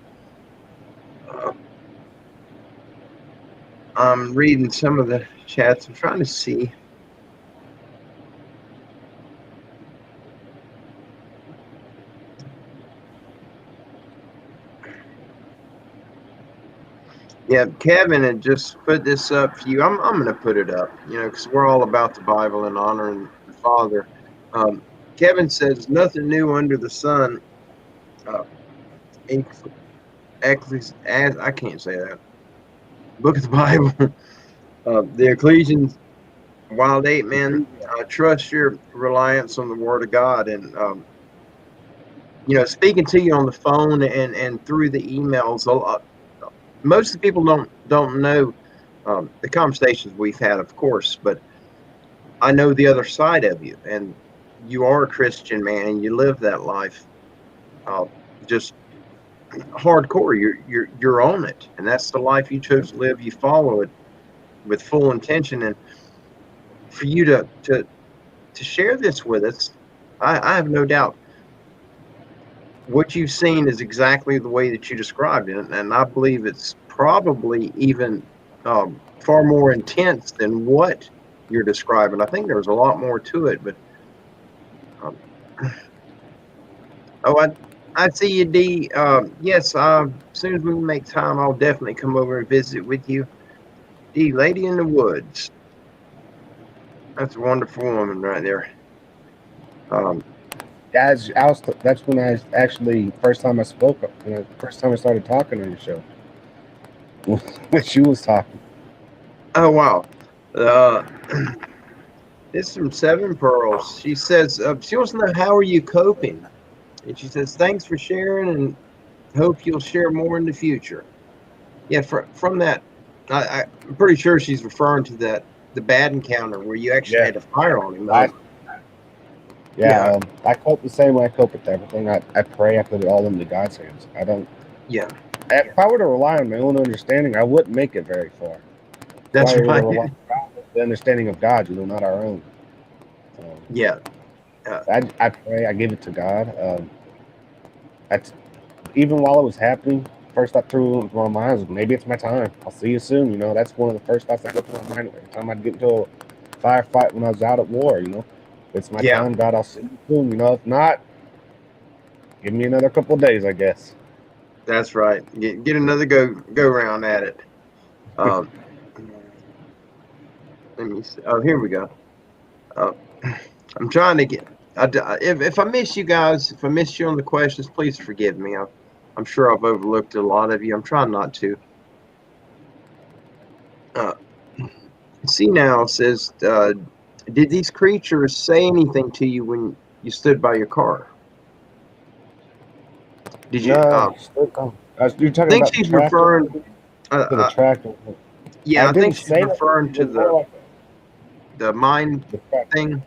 I'm reading some of the chats. I'm trying to see. Yeah, Kevin had just put this up for you. I'm going to put it up, because we're all about the Bible and honoring the Father. Kevin says, nothing new under the sun. I can't say that. Book of the Bible. The Ecclesians, Wild Ape-Man, trust your reliance on the Word of God. And, speaking to you on the phone and through the emails, most of the people don't know the conversations we've had, of course, but I know the other side of you, and you are a Christian man, and you live that life just hardcore. You're on it, and that's the life you chose to live. You follow it with full intention, and for you to share this with us, I have no doubt what you've seen is exactly the way that you described it, and I believe it's probably even far more intense than what you're describing. I think there's a lot more to it, but I see you, D. Yes, as soon as we make time, I'll definitely come over and visit with you. D, Lady in the Woods. That's a wonderful woman right there. Guys, that's when I actually first time I spoke. First time I started talking on your show, when she was talking. Oh wow. This is from Seven Pearls. She says she wants to know, how are you coping? And she says, thanks for sharing, and hope you'll share more in the future. Yeah, from that, I'm pretty sure she's referring to the bad encounter where you actually had to fire on him. I cope the same way I cope with everything. I pray. I put it all into God's hands. I don't. Yeah. If I were to rely on my own understanding, I wouldn't make it very far. That's why right. Rely on the understanding of God, not our own. Yeah. I pray. I give it to God. Even while it was happening, first thought through my mind was, maybe it's my time. I'll see you soon. That's one of the first thoughts that go through my mind every time I'd get into a firefight when I was out at war. It's my time, God. I'll see you soon. If not, give me another couple of days, I guess. That's right. Get another go round at it. Let me see. Oh, here we go. I'm trying to get. If I miss you guys, if I missed you on the questions, please forgive me. I'm sure I've overlooked a lot of you. I'm trying not to. See now says, did these creatures say anything to you when you stood by your car? Did you? You're talking I think about she's referring to the tractor. Yeah, I think she's referring to the mind thing.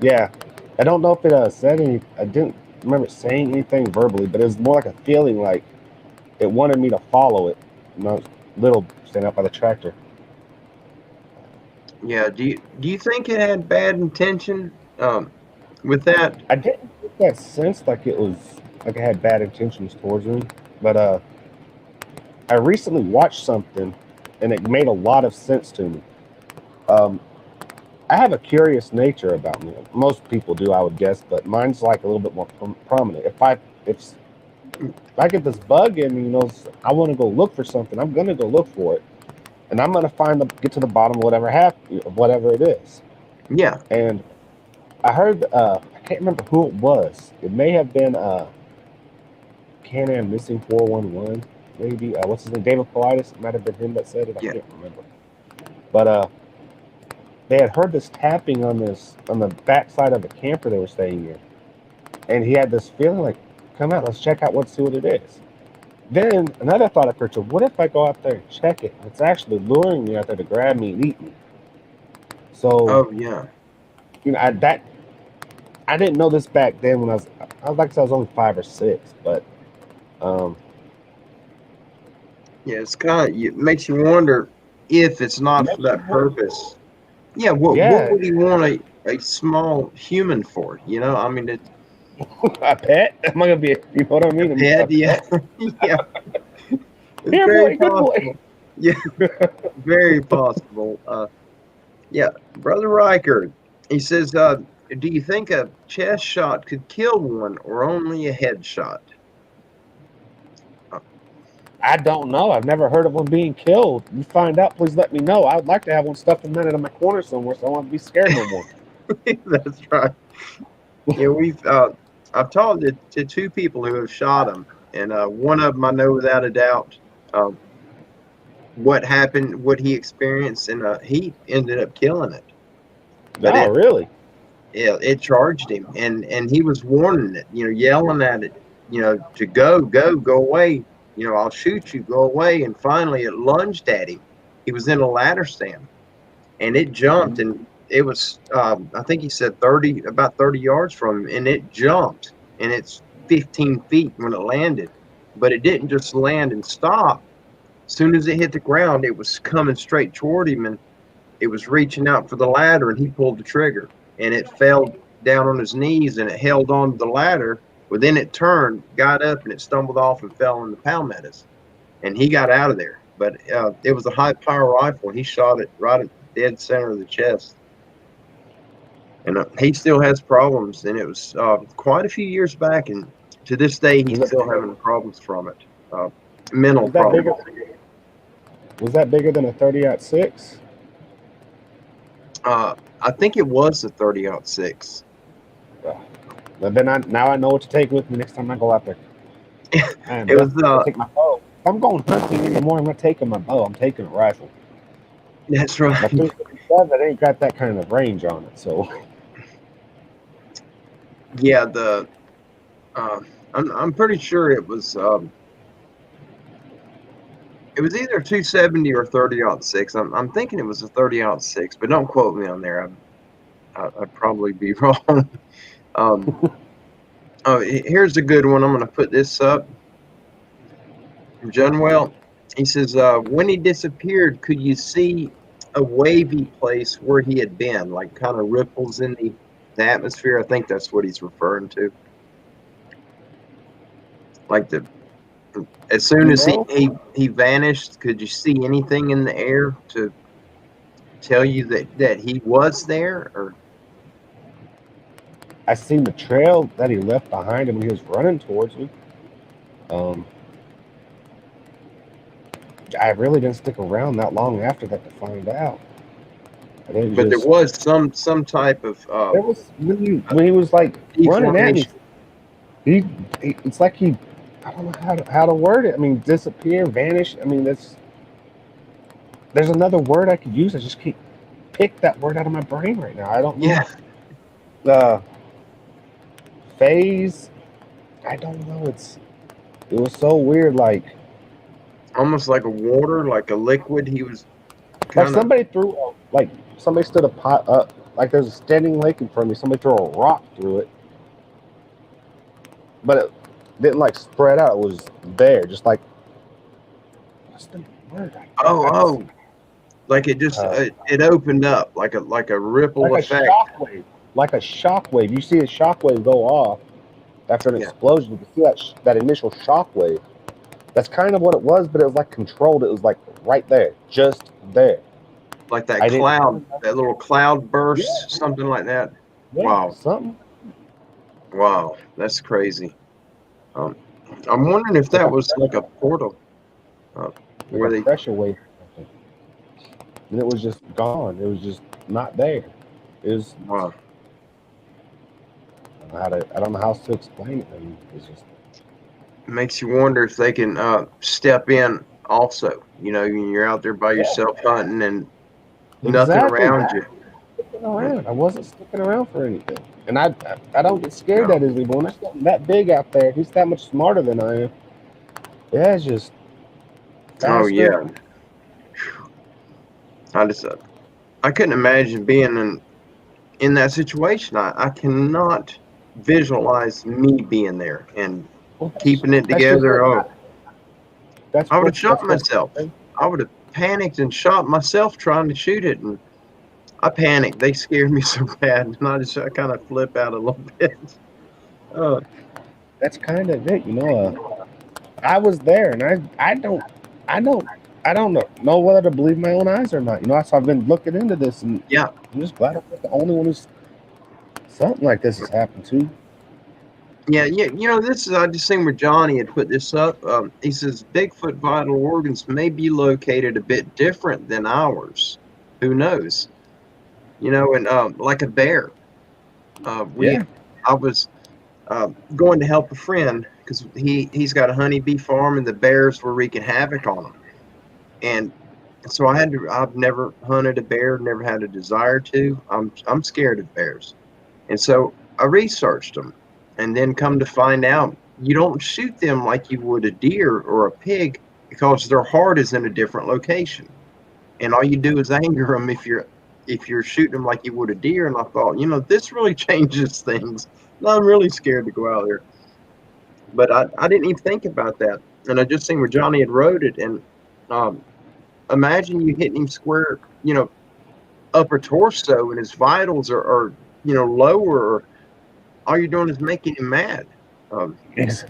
Yeah, I don't know if it said any. I didn't remember saying anything verbally, but it was more like a feeling, like it wanted me to follow it. Little standing up by the tractor. Yeah. Do you think it had bad intention with that? I didn't get that sense like it was like it had bad intentions towards me, but I recently watched something, and it made a lot of sense to me. I have a curious nature about me. Most people do, I would guess, but mine's like a little bit more prominent. If I get this bug in me, I want to go look for something. I'm gonna go look for it, and I'm gonna get to the bottom of whatever it is. Yeah. And I heard, I can't remember who it was. It may have been Can-Am Missing 411, maybe. What's his name? David Politis. It might have been him that said it. I can't remember. But they had heard this tapping on the backside of a camper they were staying in, and he had this feeling like, come out, let's check out, see what it is. Then another thought occurred to him, what if I go out there and check it? It's actually luring me out there to grab me and eat me. So, oh yeah, I I didn't know this back then when I was like I was only 5 or 6, but Yeah, it's kind of it makes you wonder if it's not for that purpose. Yeah, what yeah, would he want a small human for? You know, I mean, it's a pet. Am I gonna be? You know what I a mean? A pet. Yeah, pet. yeah, it's Here, very boy, good boy. possible. Yeah, very possible. Yeah, Brother Riker. He says, "Do you think a chest shot could kill one, or only a head shot?" I don't know. I've never heard of one being killed. You find out, please let me know. I would like to have one stuffed a minute in my corner somewhere, so I won't be scared no more. That's right. Yeah, I've talked to two people who have shot him, and one of them I know without a doubt um, what happened, what he experienced, and he ended up killing it. But Oh, really? it charged him, and he was warning it, you know, yelling at it, you know, to go away, you know, I'll shoot you, go away. And finally, it lunged at him. He was in a ladder stand, and it jumped, and it was I think he said 30 yards from him, and it jumped, and it's 15 feet when it landed, but it didn't just land and stop. As soon as it hit the ground, it was coming straight toward him, and it was reaching out for the ladder, and he pulled the trigger, and it fell down on his knees, and it held on to the ladder. Well, then it turned, got up, and it stumbled off and fell in the palmettos, and he got out of there. But it was a high power rifle, and he shot it right at the dead center of the chest. And he still has problems, and it was quite a few years back, and to this day he's still having problems from it, mental Was that problems. bigger? Was that bigger than a 30-06? I think it was a 30-06. But then now I know what to take with me next time I go out there. It was take my bow. If I'm going hunting anymore, I'm not taking my bow. I'm taking a rifle. That's right. My 357 ain't got that kind of range on it, so Yeah, I'm pretty sure it was either 270 or 30-06. I'm thinking it was a 30-06, but don't quote me on there. I'd probably be wrong. Oh, here's a good one. I'm going to put this up. Junwell, he says, when he disappeared, could you see a wavy place where he had been, like kind of ripples in the atmosphere? I think that's what he's referring to. Like as soon as he vanished, could you see anything in the air to tell you that he was there? Or I seen the trail that he left behind him when he was running towards me. I really didn't stick around that long after that to find out. But there was some type of there was when he was like running at me. He it's like he, I don't know how to word it. I mean, disappear, vanish. I mean, there's another word I could use. I just can't pick that word out of my brain right now. I don't know. Yeah. Phase. I don't know. It was so weird, like almost like a water, like a liquid. He was like somebody threw like somebody stood a pot up, like there's a standing lake in front of me. Somebody threw a rock through it, but it didn't like spread out. It was there, just like what's the word? Like it just it opened up like a ripple like effect, like a shockwave. You see a shockwave go off after an explosion. You can see that initial shockwave. That's kind of what it was, but it was like controlled. It was like right there, just there. Like that cloud, that little cloud burst, something like that. Yeah, wow. Something. Wow, that's crazy. I'm wondering if that was like a portal. Where a pressure wave. And it was just gone. It was just not there. It was. Wow. I don't know how else to explain it. I mean, it's just. It makes you wonder if they can step in also. You know, when you're out there by yourself hunting and nothing around you. I wasn't sticking around for anything, and I don't get scared that easily. But when there's something that big out there, he's that much smarter than I am. Yeah, it's just. Faster. Oh yeah. I couldn't imagine being in that situation. I cannot visualize me being there and Well, keeping it that's just together. Oh, I would have shot that's what. myself. I would have panicked and shot myself trying to shoot it, and I panicked. They scared me so bad, and I kind of flip out a little bit. Uh, That's kind of it, you know. I was there, and I don't, I don't know whether to believe my own eyes or not. You know, so I've been looking into this, and yeah, I'm just glad I'm not the only one who's something like this has happened to. yeah. You know, this is I just seen where Johnny had put this up. He says Bigfoot vital organs may be located a bit different than ours. Who knows? You know, and like a bear. We Yeah, I was going to help a friend because he's got a honeybee farm and the bears were wreaking havoc on him. And so I've never hunted a bear, never had a desire to. I'm scared of bears. And so I researched them and then come to find out you don't shoot them like you would a deer or a pig because their heart is in a different location. And all you do is anger them if you're shooting them like you would a deer. And I thought, this really changes things. And I'm really scared to go out there. But I didn't even think about that. And I just seen where Johnny had wrote it. And um, imagine you hitting him square, upper torso, and his vitals are lower. Or all you're doing is making him mad. Um, yes.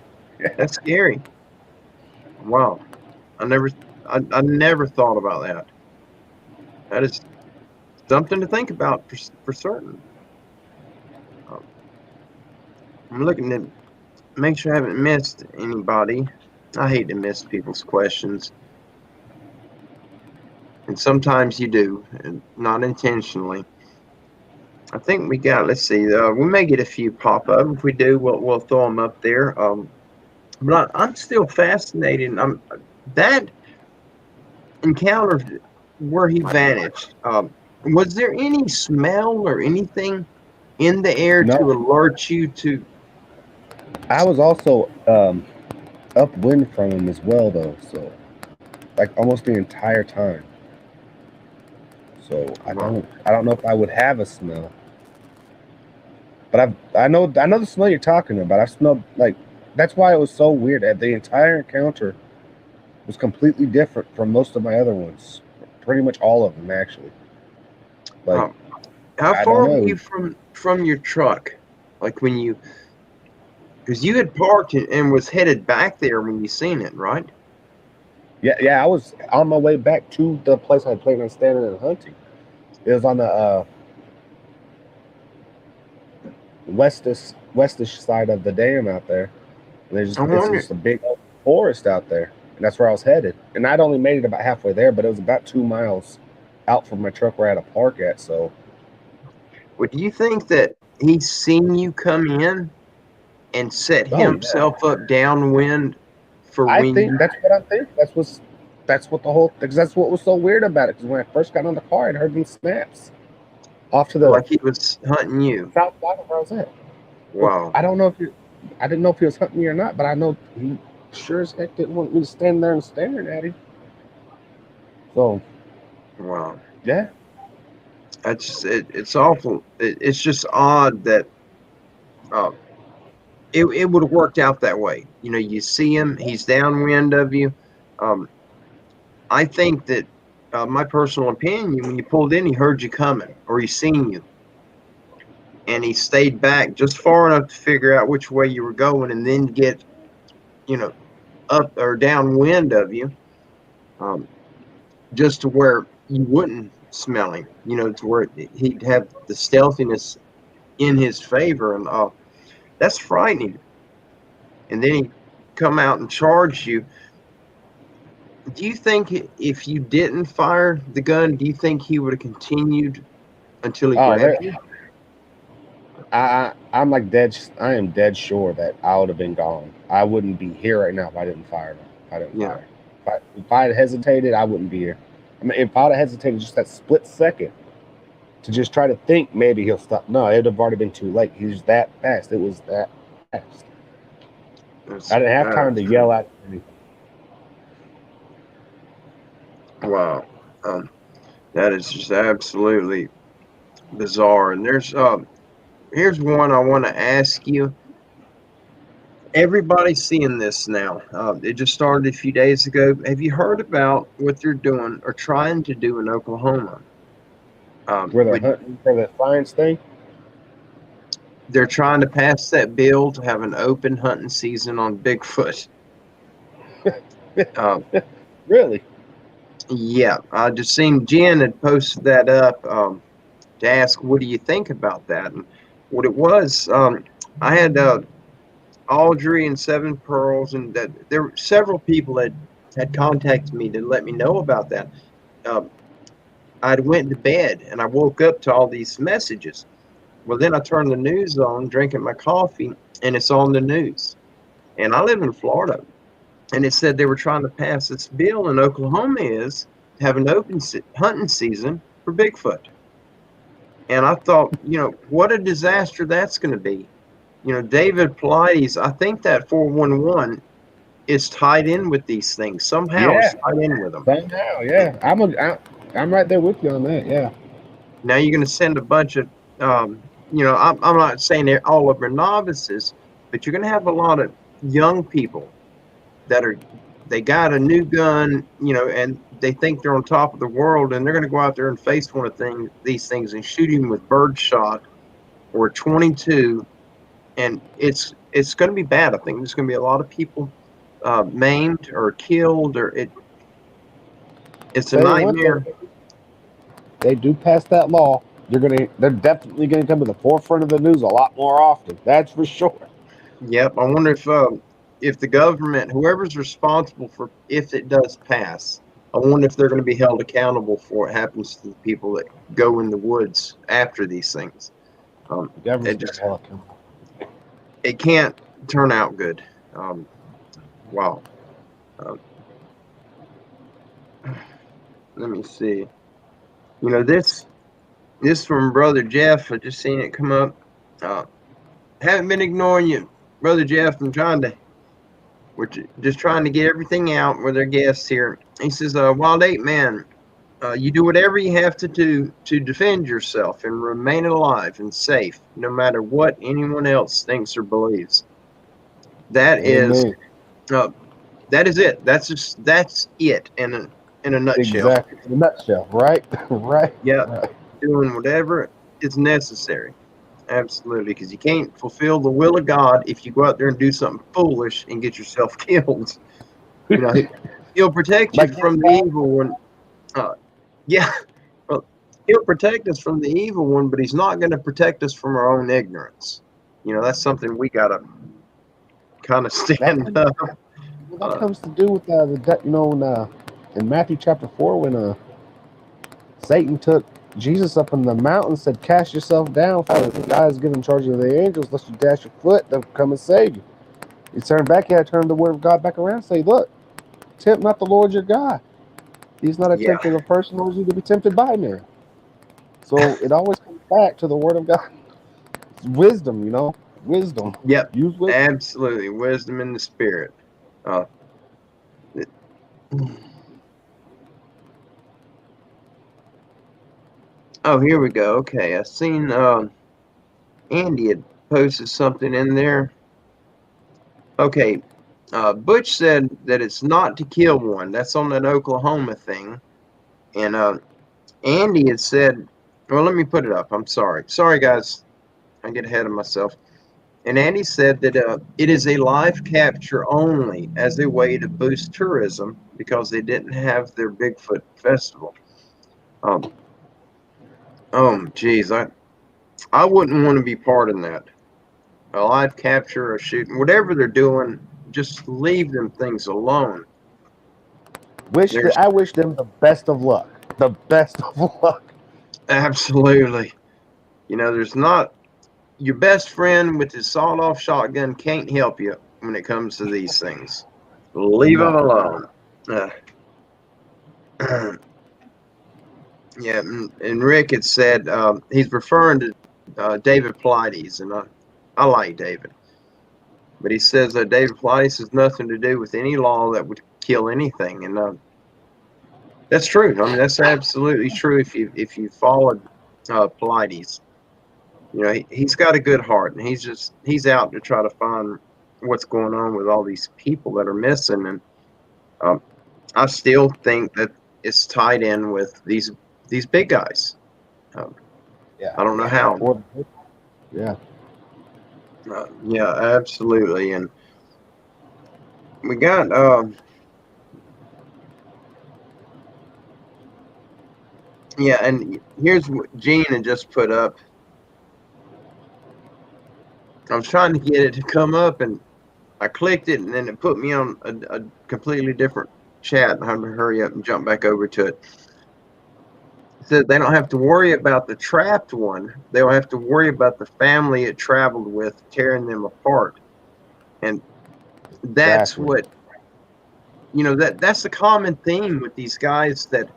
that's scary. Wow, I never, I never thought about that. That is something to think about for certain. Um, I'm looking to make sure I haven't missed anybody. I hate to miss people's questions, and sometimes you do, and not intentionally. I think we got. Let's see. We may get a few pop up. If we do, we'll throw them up there. But I'm still fascinated. That encounter where he vanished. Was there any smell or anything in the air No, to alert you to? I was also upwind from him as well, though. So like almost the entire time. So Well, I don't know if I would have a smell, but I know the smell you're talking about. I smelled like that's why it was so weird. That the entire encounter was completely different from most of my other ones. Pretty much all of them, actually. Like um, how I don't far were know. you from your truck? Like when you, because you had parked and was headed back there when you seen it, right? Yeah, yeah. I was on my way back to the place I planned on standing and hunting. It was on the westish side of the dam out there. And I it's wonder. just a big open forest out there, and that's where I was headed. And I'd only made it about halfway there, but it was about 2 miles out from my truck where I had to park at. So Would you think that he's seen you come in and set oh yeah, himself up downwind for I when think you, that's what I think. That's what the whole because that's what was so weird about it. Because when I first got on the car, I'd heard them snaps off to the like he was hunting you? south side of where I was at. But Wow. I don't know if I didn't know if he was hunting me or not. But I know he sure as heck didn't want me to stand there and staring at him. So Wow. yeah, It's awful. It's just odd that uh, it would have worked out that way. You see him, he's downwind of you. Um, I think that my personal opinion, when you pulled in, he heard you coming or he seen you, and he stayed back just far enough to figure out which way you were going, and then get you know up or downwind of you, um, just to where you wouldn't smell him. To where he'd have the stealthiness in his favor, and that's frightening. And then he come out and charge you. Do you think if you didn't fire the gun, do you think he would have continued until he oh, grabbed you? I'm like dead. I am dead sure that I would have been gone. I wouldn't be here right now if I didn't fire. If I didn't Yeah. fire. If I had hesitated, I wouldn't be here. I mean, if I would have hesitated just that split second to just try to think maybe he'll stop. No, it would have already been too late. He was that fast. It was that fast. That's, I didn't have time to yell at him. wow. That is just absolutely bizarre. And here's one I want to ask you. Everybody's seeing this now. It just started a few days ago. Have you heard about what they're doing or trying to do in Oklahoma? Where they're hunting for that science thing. They're trying to pass that bill to have an open hunting season on Bigfoot. Um, Really? yeah, I just seen Jen had posted that up to ask, what do you think about that? And what it was, I had Audrey and Seven Pearls, and that there were several people that had contacted me to let me know about that. Um, I'd went to bed and I woke up to all these messages. Well, then I turned the news on, drinking my coffee, and it's on the news. And I live in Florida, and it said they were trying to pass this bill in Oklahoma is to have an open hunting season for Bigfoot. And I thought, what a disaster that's going to be. David Pilates, I think that 411 is tied in with these things. Somehow it's Yeah. tied in with them. Somehow, yeah. I'm right there with you on that. Yeah. Now you're going to send a bunch of, I'm not saying all of them are novices, but you're going to have a lot of young people they got a new gun, and they think they're on top of the world, and they're going to go out there and face one of these things and shoot him with birdshot or 22, and it's going to be bad. I think there's going to be a lot of people maimed or killed, or it's a nightmare. They do pass that law. They're definitely gonna come to the forefront of the news a lot more often. That's for sure. Yep. I wonder if the government, whoever's responsible for if it does pass, I wonder if they're going to be held accountable for what happens to the people that go in the woods after these things. It can't turn out good. Wow. Let me see. This from Brother Jeff. I just seen it come up. Haven't been ignoring you, Brother Jeff. We're just trying to get everything out with our guests here. He says, Wild Ape-Man, you do whatever you have to do to defend yourself and remain alive and safe, no matter what anyone else thinks or believes. That is it. That's it in a nutshell. Exactly, in a nutshell, right? Right. Yeah, right. Doing whatever is necessary. Absolutely, because you can't fulfill the will of God if you go out there and do something foolish and get yourself killed. He'll protect you from the evil one. Yeah, well, he'll protect us from the evil one, but he's not going to protect us from our own ignorance. That's something we got to kind of stand up. That comes to do with in Matthew chapter 4 when Satan took Jesus up on the mountain and said, "Cast yourself down, for the guy is given charge of the angels, lest you dash your foot, they'll come and save you." You turn back, you had to turn the word of God back around and say, "Look, tempt not the Lord your God. He's not a tempter of person, nor is he to be tempted by man." So it always comes back to the word of God. It's wisdom, wisdom. Yep. Use wisdom. Absolutely. Wisdom in the spirit. Oh, here we go. Okay. I seen Andy had posted something in there. Okay. Butch said that it's not to kill one. That's on that Oklahoma thing. And Andy had said, well, let me put it up. I'm sorry. Sorry, guys. I get ahead of myself. And Andy said that it is a live capture only as a way to boost tourism because they didn't have their Bigfoot festival. Geez, I wouldn't want to be part of that. A live capture or shooting, whatever they're doing, just leave them things alone. I wish them the best of luck. The best of luck. Absolutely. There's not your best friend with his sawed-off shotgun can't help you when it comes to these things. Leave them alone. Yeah, and Rick had said he's referring to David Pilates, and I like David. But he says that David Pilates has nothing to do with any law that would kill anything, and that's true. I mean, that's absolutely true. If you followed Pilates. He's got a good heart, and he's out to try to find what's going on with all these people that are missing. And um, I still think that it's tied in with these big guys. Um, Yeah. I don't know how. Or, yeah. Yeah, absolutely. And we got yeah, and here's what Gene had just put up. I was trying to get it to come up, and I clicked it, and then it put me on a completely different chat. I had to hurry up and jump back over to it. It says they don't have to worry about the trapped one. They'll have to worry about the family it traveled with tearing them apart. And that's Exactly. what that's the common theme with these guys that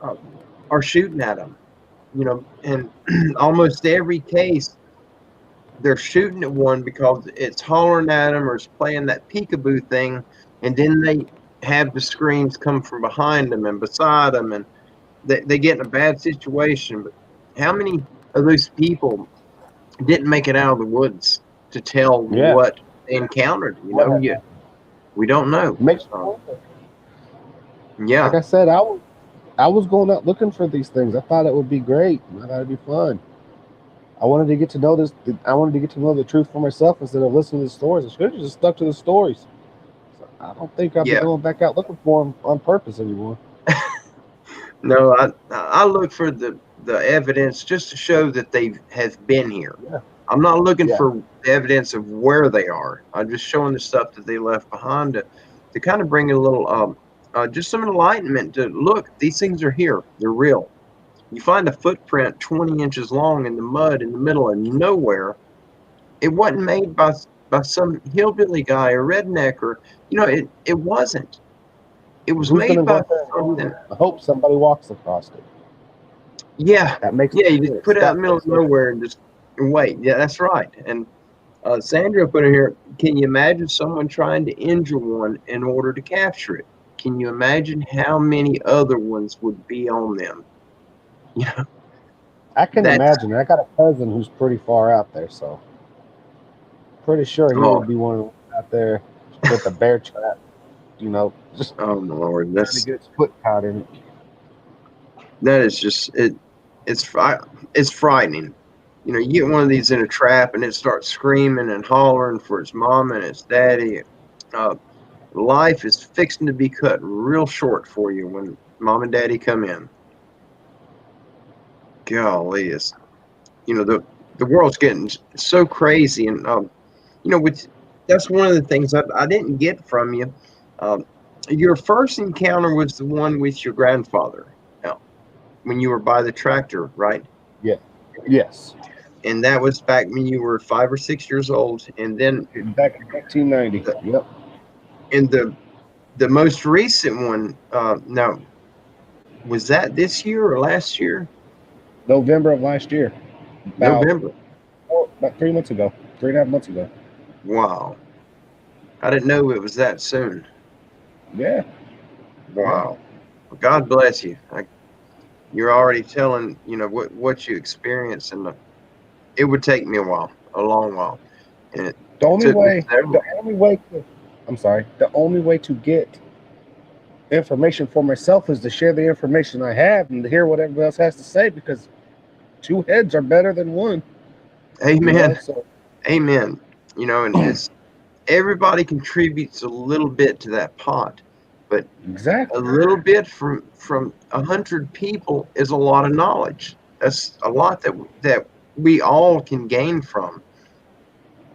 uh, are shooting at them. And almost every case they're shooting at one because it's hollering at them or it's playing that peekaboo thing, and then they have the screams come from behind them and beside them, and they get in a bad situation. But how many of those people didn't make it out of the woods to tell Yeah. what they encountered? We don't know. Makes Yeah, Like I said, I was going out looking for these things. I thought it would be great. I thought it'd be fun. I wanted to get to know this. I wanted to get to know the truth for myself instead of listening to the stories. I should have just stuck to the stories. So I don't think I'll be yeah. going back out looking for them on purpose anymore. No, I look for the evidence just to show that they have been here. Yeah. I'm not looking Yeah. for evidence of where they are. I'm just showing the stuff that they left behind to kind of bring a little just some enlightenment to look. These things are here. They're real. You find a footprint 20 inches long in the mud in the middle of nowhere. It wasn't made by some hillbilly guy or redneck or it wasn't. It was Who's going made to go by out there and something. I hope somebody walks across it. Yeah, That makes yeah. You just sense. put it out in That the middle of makes sense. nowhere and just wait. Yeah, that's right. And Sandra put in here. Can you imagine someone trying to injure one in order to capture it? Can you imagine how many other ones would be on them? Yeah, I can that's imagine. I got a cousin who's pretty far out there, so pretty sure he oh, would be one out there with a bear trap. Just oh my Lord. trying to get his foot caught in it. That is just it. It's frightening. You get one of these in a trap and it starts screaming and hollering for its mom and its daddy. Uh, Life is fixing to be cut real short for you when mom and daddy come in. Golly, the world's getting so crazy, and which that's one of the things I didn't get from you. Um, your first encounter was the one with your grandfather, when you were by the tractor, right? Yeah. Yes. And that was back when you were 5 or 6 years old, and then Back in 1990. Yep. in the most recent one. Now, was that this year or last year? November of last year. About November. about 3 months ago. 3.5 months ago. Wow. I didn't know it was that soon. Yeah. Wow. Well, God bless you. You're already telling, what you experienced, and it would take me a while, a long while. And it The only took me way several. the only way to I'm sorry. The only way to get information for myself is to share the information I have and to hear what everybody else has to say, because two heads are better than one. Amen. So Amen. And it's everybody contributes a little bit to that pot, but a exactly. little bit from 100 people is a lot of knowledge. That's a lot that we all can gain from,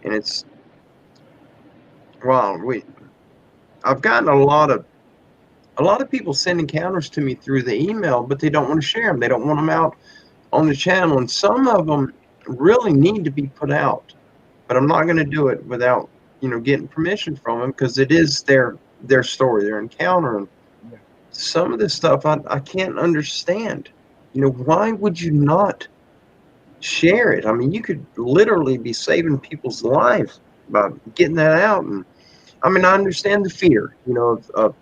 and it's wow. I've gotten a lot of people send encounters to me through the email, but they don't want to share them. They don't want them out on the channel, and some of them really need to be put out. But I'm not going to do it without getting permission from them, because it is their story, their encounter. And some of this stuff I can't understand. Why would you not share it? I mean, you could literally be saving people's lives by getting that out. And I mean, I understand the fear, of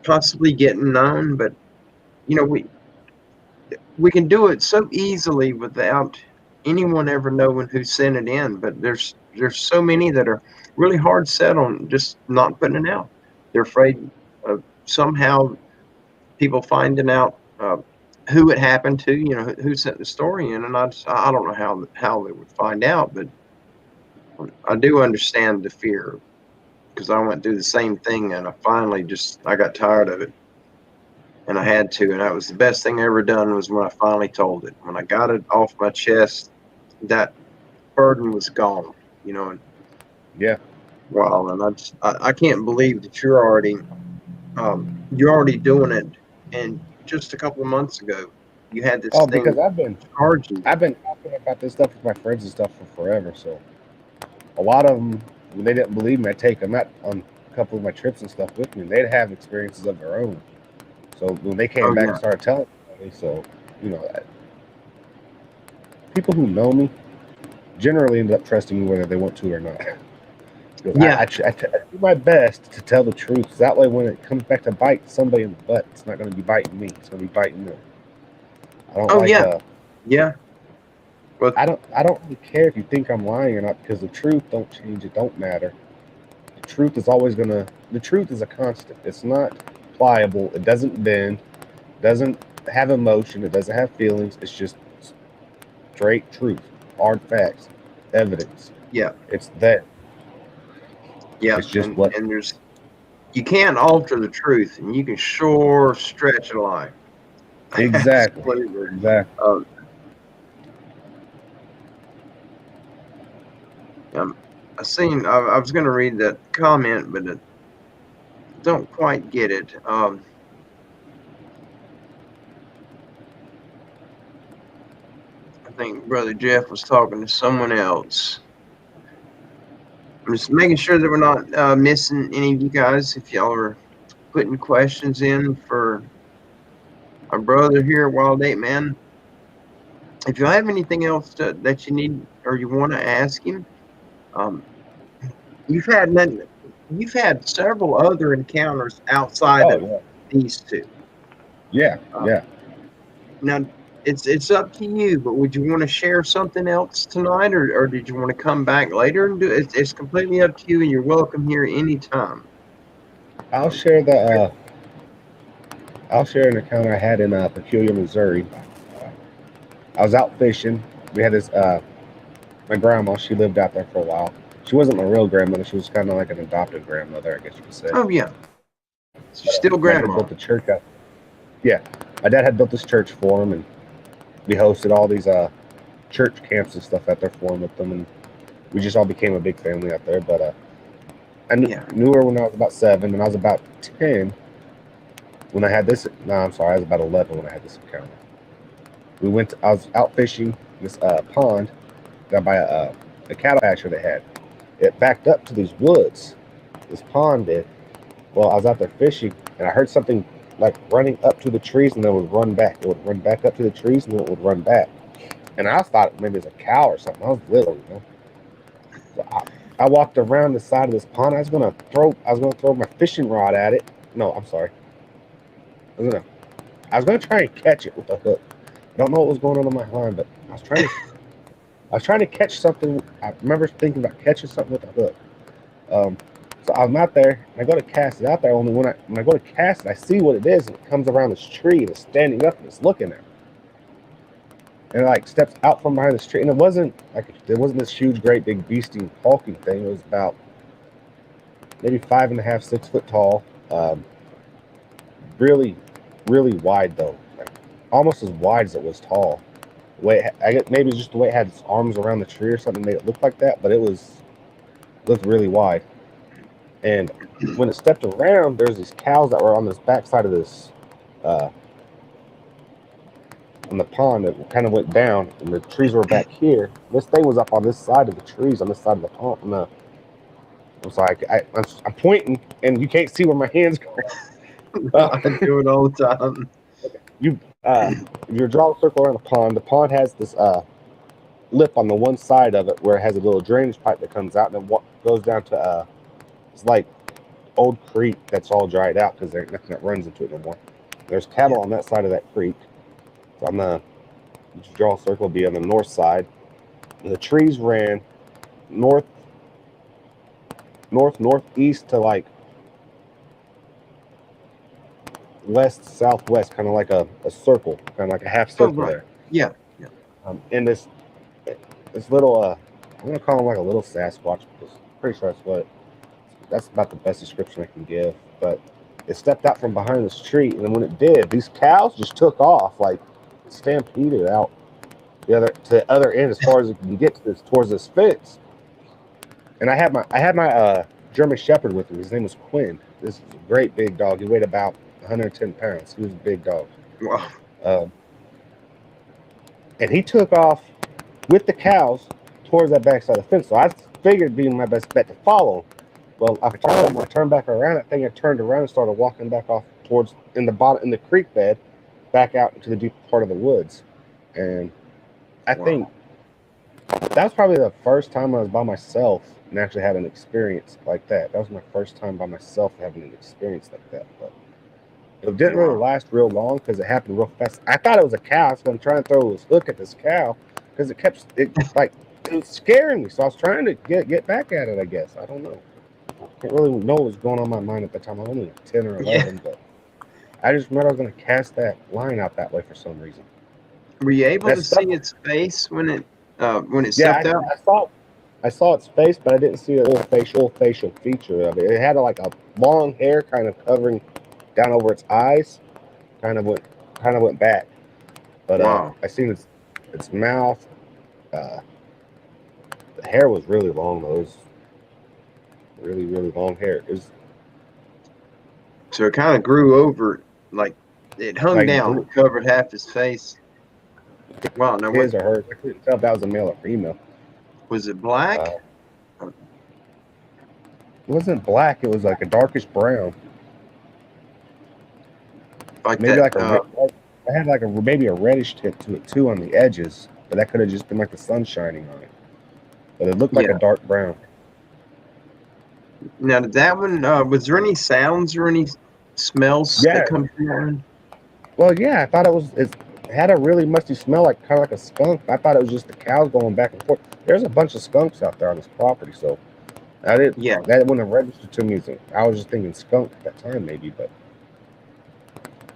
possibly getting known, but we we can do it so easily without anyone ever knowing who sent it in. But there's so many that are really hard set on just not putting it out. They're afraid of somehow people finding out who it happened to. You know, who sent the story in, and I don't know how they would find out, but I do understand the fear because I went through the same thing, and I got tired of it. And I had to, and that was the best thing I ever done was when I finally told it. When I got it off my chest, that burden was gone, you know. And Yeah. wow, and I can't believe that you're already doing it. And just a couple of months ago, you had this Oh, thing because I've been charging. talking about this stuff with my friends and stuff for forever. So a lot of them, when they didn't believe me, I take them out on a couple of my trips and stuff with me, and they'd have experiences of their own. So when they came Oh back yeah, and started telling me, so you know, people who know me generally end up trusting me whether they want to or not. Because yeah, I do my best to tell the truth. That way, when it comes back to bite somebody in the butt, it's not going to be biting me. It's going to be biting them. I don't oh like. yeah, yeah. Well, I don't really care if you think I'm lying or not because the truth don't change. It don't matter. The truth is always gonna. The truth is a constant. It's not pliable. It doesn't bend. Doesn't have emotion. It doesn't have feelings. It's just straight truth, hard facts, evidence. yeah, It's that. yeah. It's just And what. you can't alter the truth, and you can sure stretch a lie. Exactly. Absolutely. Exactly. Um, I was going to read that comment, but I don't quite get it. I think Brother Jeff was talking to someone else. I'm just making sure that we're not missing any of you guys. If y'all are putting questions in for our brother here, Wild Ape-Man, if you have anything else that you need or you want to ask him, um, you've had you've had several other encounters outside Oh of yeah. these two. Yeah. Uh, Yeah. Now it's up to you, but would you want to share something else tonight, or did you want to come back later and do it? It's completely up to you, and you're welcome here anytime. I'll Um, share the. I'll share an encounter I had in Peculiar, Missouri. I was out fishing. We had this. My grandma. She lived out there for a while. She wasn't my real grandmother. She was kind of like an adopted grandmother, I guess you could say. oh yeah, she's still My dad grandma. built a church out. Yeah, my dad had built this church for him, and we hosted all these church camps and stuff out there for him with them, and we just all became a big family out there. But I Yeah, knew her when I was about 7, and I was about 10 when I had this. No, I'm sorry, I was about 11 when I had this encounter. I was out fishing this pond down by a cattle pasture they had. It backed up to these woods. This pond did. Well, I was out there fishing, and I heard something like running up to the trees, and then it would run back. It would run back up to the trees, and then it would run back. And I thought maybe it was a cow or something. I was little, you know. So I walked around the side of this pond. I was gonna throw my fishing rod at it. No, I'm sorry. I was gonna try and catch it with a hook. I don't know what was going on in my mind, but I was trying to catch something. I remember thinking about catching something with a hook. Um, so I'm out there, and I go to cast it out there. Only when I go to cast it, I see what it is, and it comes around this tree, and it's standing up, and it's looking at me. And it like steps out from behind this tree, and it wasn't this huge, great, big, beastie, hulking thing. It was about maybe 5.5, 6 foot tall. Really, really wide though, like almost as wide as it was tall. I guess maybe just the way it had its arms around the tree or something made it look like that, but looked really wide. And when it stepped around, there's these cows that were on this backside of this uh, on the pond that kind of went down, and the trees were back here. This thing was up on this side of the trees, on this side of the pond. No, I'm sorry, I'm pointing, and you can't see where my hands go. I do it all the time. You if you draw a circle around the pond has this lip on the one side of it where it has a little drainage pipe that comes out, and then goes down to it's like old creek that's all dried out because there's nothing that runs into it no more. There's cattle on that side of that creek. So You just draw a circle, be on the north side. The trees ran north, northeast to like west, southwest, kind of like a circle, kind of like a half Oh, circle right. there. Yeah. And this little, I'm gonna call him like a little Sasquatch because I'm pretty sure that's about the best description I can give. But it stepped out from behind this tree, and then when it did, these cows just took off, like stampeded out to the other end as far as it can get towards this fence. And I had my German Shepherd with me. His name was Quinn. This is a great big dog. He weighed about 110 pounds. He was a big dog. Wow. And he took off with the cows towards that backside of the fence. So I figured being my best bet to follow. Well, I turned back around. That thing had turned around and started walking back off towards in the creek bed, back out into the deep part of the woods. And I think that was probably the first time I was by myself and actually had an experience like that. That was my first time by myself having an experience like that. But it didn't really last real long because it happened real fast. I thought it was a cow. I was going to try and throw his hook at this cow because it was scaring me. So I was trying to get back at it, I guess. I don't know. I can't really know what was going on in my mind at the time. I was only like 10 or 11, but I just remember I was going to cast that line out that way for some reason. Were you able to see its face when it stepped out? I saw its face, but I didn't see a full facial feature of it. It had like a long hair kind of covering down over its eyes, kind of went back. But I seen its mouth. The hair was really long though. It was really, really long hair. So it kind of grew over, like it hung down and covered half his face. Wow, no, his or hers. I couldn't tell if that was a male or female. Was it black? It wasn't black. It was like a darkish brown. Like maybe that, I had like maybe a reddish tint to it too on the edges, but that could have just been like the sun shining on it. But it looked like a dark brown. Now, did that one, was there any sounds or any smells that come from that one? Well, yeah, I thought it had a really musty smell, like kind of like a skunk. I thought it was just the cows going back and forth. There's a bunch of skunks out there on this property, so that wouldn't have registered to me. I was just thinking skunk at that time, maybe, but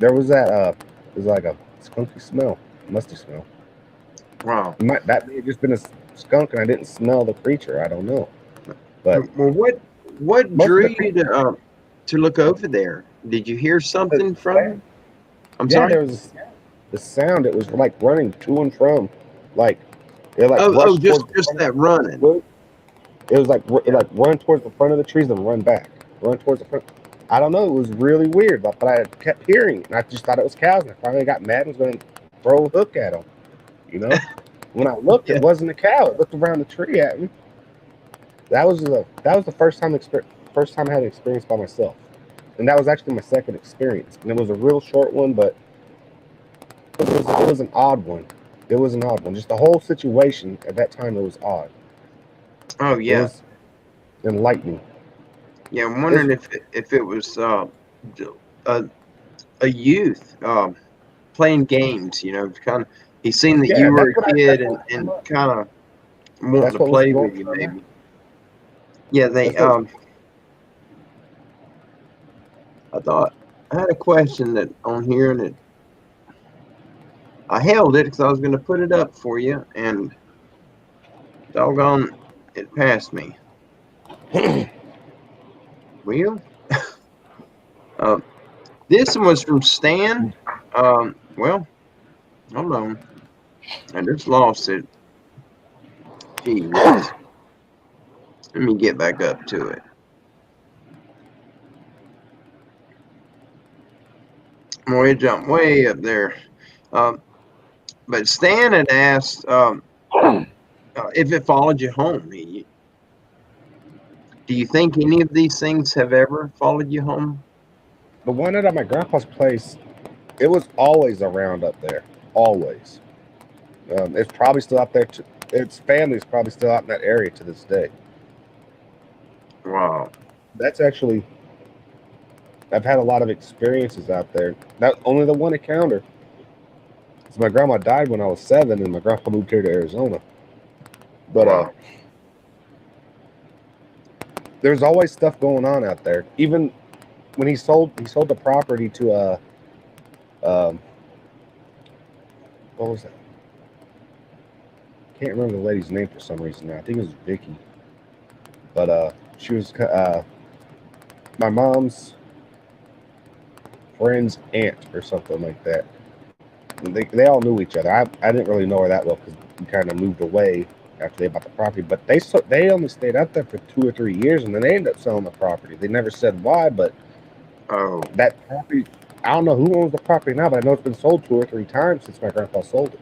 there was that. It was like a skunky smell, musty smell. Wow. That may have just been a skunk, and I didn't smell the creature. I don't know. But what drew you to look over there? Did you hear something from it? I'm sorry. There was the sound. It was like running to and from, like it like just that running. It was like run towards the front of the trees and run back, run towards the front. I don't know. It was really weird, but I kept hearing it, and I just thought it was cows. And I finally got mad and was going to throw a hook at them. You know, when I looked, it wasn't a cow. It looked around the tree at me. That was the first time I had an experience by myself, and that was actually my second experience. And it was a real short one, but it was an odd one. It was an odd one. Just the whole situation at that time, it was odd. Oh yeah, it was enlightening. Yeah, I'm wondering if it was a youth playing games. You know, kind of. He seen that you were a kid and kind of wanting to play with you, maybe. Yeah, I thought I had a question that on here, and I held it because I was going to put it up for you, and doggone, it passed me. Well, this one was from Stan. Well, hold on. I just lost it. Gee whiz. Let me get back up to it. I'm going to jump way up there. But Stan had asked if it followed you home. Do you think any of these things have ever followed you home? The one at my grandpa's place, it was always around up there. Always. It's probably still out there. Its family's probably still out in that area to this day. Wow. That's actually, I've had a lot of experiences out there. Not only the one encounter. So my grandma died when I was 7, and my grandpa moved here to Arizona. But Wow. there's always stuff going on out there. Even when he sold the property to what was that? Can't remember the lady's name for some reason now. I think it was Vicky. But she was my mom's friend's aunt or something like that. And they all knew each other. I didn't really know her that well because we kind of moved away after they bought the property. But they only stayed out there for 2 or 3 years, and then they ended up selling the property. They never said why, but that property, I don't know who owns the property now, but I know it's been sold 2 or 3 times since my grandpa sold it.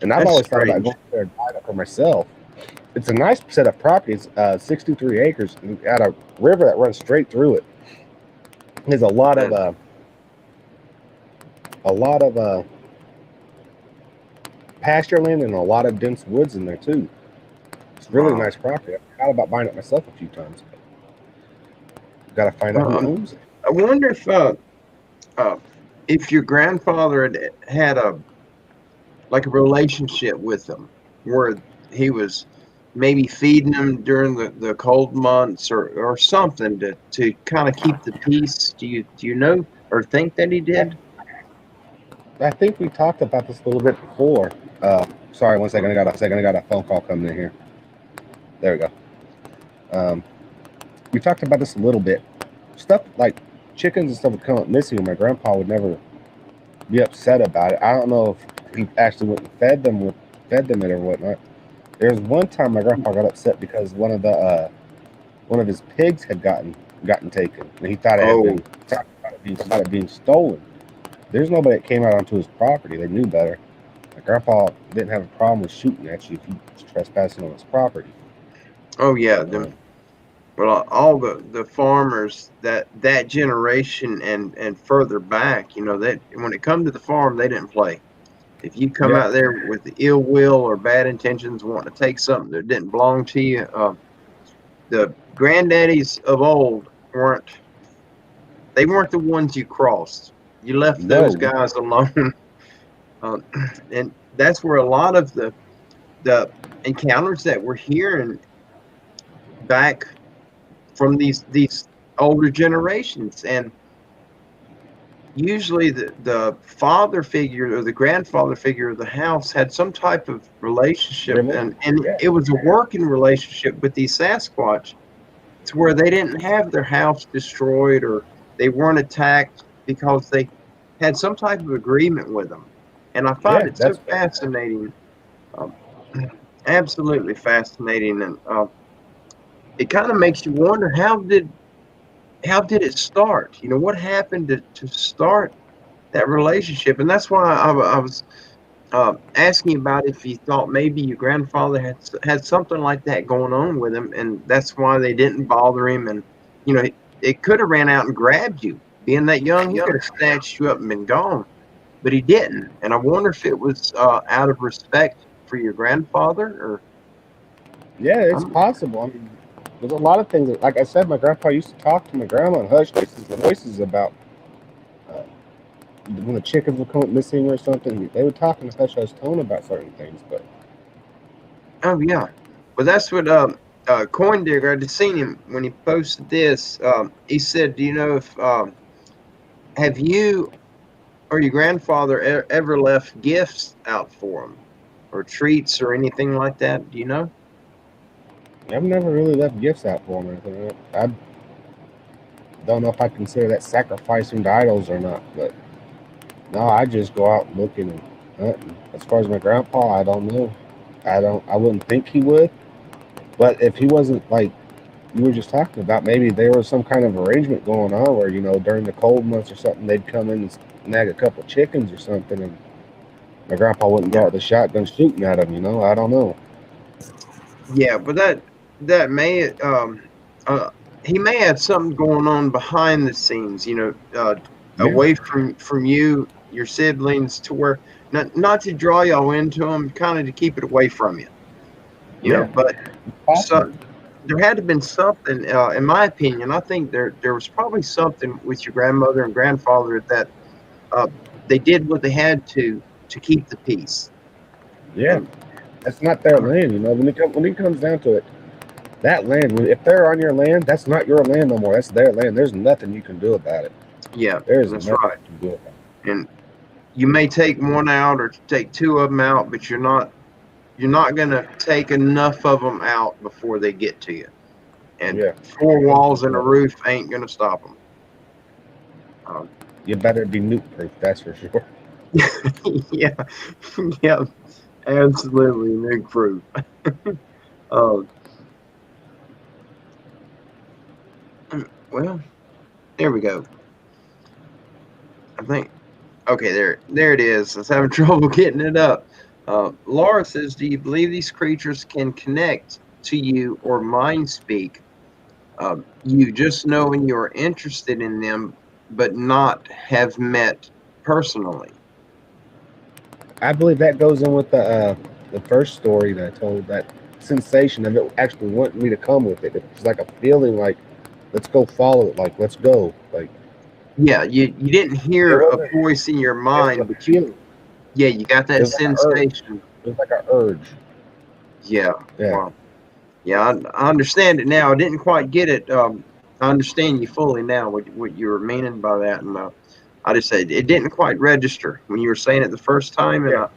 And I've always thought about going there and buying it for myself. It's a nice set of property. It's 63 acres and got a river that runs straight through it. There's a lot of pasture land and a lot of dense woods in there too. It's really nice property. I've thought about buying it myself a few times, but got to find out who owns it. I wonder if your grandfather had a relationship with them, where he was maybe feeding them during the cold months or something to kind of keep the peace. Do you know or think that he did? I think we talked about this a little bit before. Sorry, 1 second. I got a phone call coming in here. There we go. We talked about this a little bit. Stuff like chickens and stuff would come up missing, and my grandpa would never be upset about it. I don't know if he actually went and fed them it or whatnot. There was one time my grandpa got upset because one of his pigs had gotten taken, and he thought about it being stolen. There's nobody that came out onto his property. They knew better. My grandpa didn't have a problem with shooting at you if you was trespassing on his property. Oh yeah, well, all the farmers that generation and further back, that when it come to the farm, they didn't play. If you come out there with ill will or bad intentions, wanting to take something that didn't belong to you, the granddaddies of old weren't the ones you crossed. You left those guys alone. And that's where a lot of the encounters that we're hearing back from these older generations, and usually the father figure or the grandfather figure of the house had some type of relationship, and it was a working relationship with these Sasquatch. It's where they didn't have their house destroyed or they weren't attacked because they had some type of agreement with them. And I find it so fascinating, absolutely fascinating, and it kind of makes you wonder how did it start? What happened to start that relationship? And that's why I was asking about if you thought maybe your grandfather had something like that going on with him, and that's why they didn't bother him. And it could have ran out and grabbed you. Being that young, he could have snatched you up and been gone, but he didn't. And I wonder if it was out of respect for your grandfather, or it's possible. I mean, there's a lot of things. Like I said, my grandpa used to talk to my grandma in hushed voices about when the chickens would come missing or something. They would talk in a hush tone about certain things. But oh yeah, well that's what Coin Digger. I just seen him when he posted this. He said, "Do you know if have you or your grandfather ever left gifts out for him, or treats or anything like that? Do you know?" I've never really left gifts out for him or anything. I don't know if I consider that sacrificing to idols or not, but no, I just go out looking and hunting. As far as my grandpa, I don't know. I wouldn't think he would. But if he wasn't like you were just talking about, maybe there was some kind of arrangement going on where, during the cold months or something, they'd come in and snag a couple of chickens or something, and my grandpa wouldn't go out with a shotgun shooting at him, I don't know. Yeah, but that may he may have something going on behind the scenes, away from you, your siblings, to where not to draw y'all into them, kind of to keep it away from you. But so there had to have been something, in my opinion. I think there was probably something with your grandmother and grandfather that they did what they had to to keep the peace. Yeah, And that's not their land. You know, when it comes down to it, that land, if they're on your land, that's not your land no more. That's their land. There's nothing you can do about it. yeah, There's that's nothing right. you can do about it. And you may take one out or take two of them out, but you're not going to take enough of them out before they get to you. And Yeah, 4 walls and a 100%. roof ain't going to stop them. You better be nuke proof. That's for sure. Yeah, yeah, absolutely, Nick proof. Um, well, there we go. I think okay, there it is. I was having trouble getting it up. Laura says, "Do you believe these creatures can connect to you or mind speak? You just knowing you're interested in them, but not have met personally." I believe that goes in with the first story that I told. That sensation of it actually wanting me to come with it. It's like a feeling like, let's go follow it. Like, let's go. Like, Yeah, you didn't it hear a wasn't. voice in your It was mind, a but feeling. you got It that was like an urge. sensation. It was like an urge. Yeah, Yeah. wow. Yeah, I understand it now. I didn't quite get it. I understand you fully now. What you were meaning by that, and I just said it didn't quite register when you were saying it the first time, and Yeah.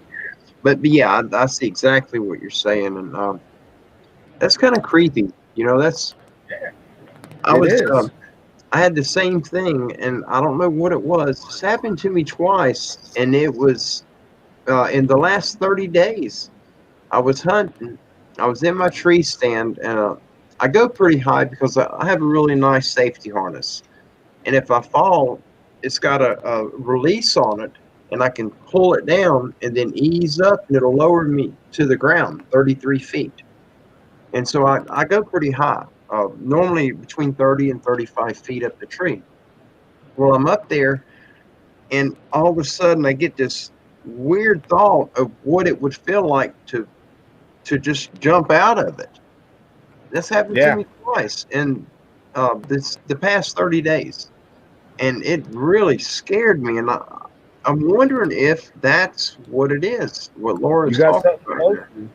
but yeah, I see exactly what you're saying, and that's kind of creepy. You know, that's I It was is. I had the same thing, and I don't know what it was. This happened to me twice, and it was in the last 30 days. I was hunting. I was in my tree stand, and I go pretty high because I have a really nice safety harness. And if I fall, it's got a release on it, and I can pull it down and then ease up, and it'll lower me to the ground, 33 feet. And so I go pretty high, normally between 30 and 35 feet up the tree. Well, I'm up there, and all of a sudden I get this weird thought of what it would feel like to just jump out of it. That's happened to Yeah. me twice in the past 30 days, and it really scared me. And I'm wondering if that's what it is, what You Laura's got talking something about close there. to you.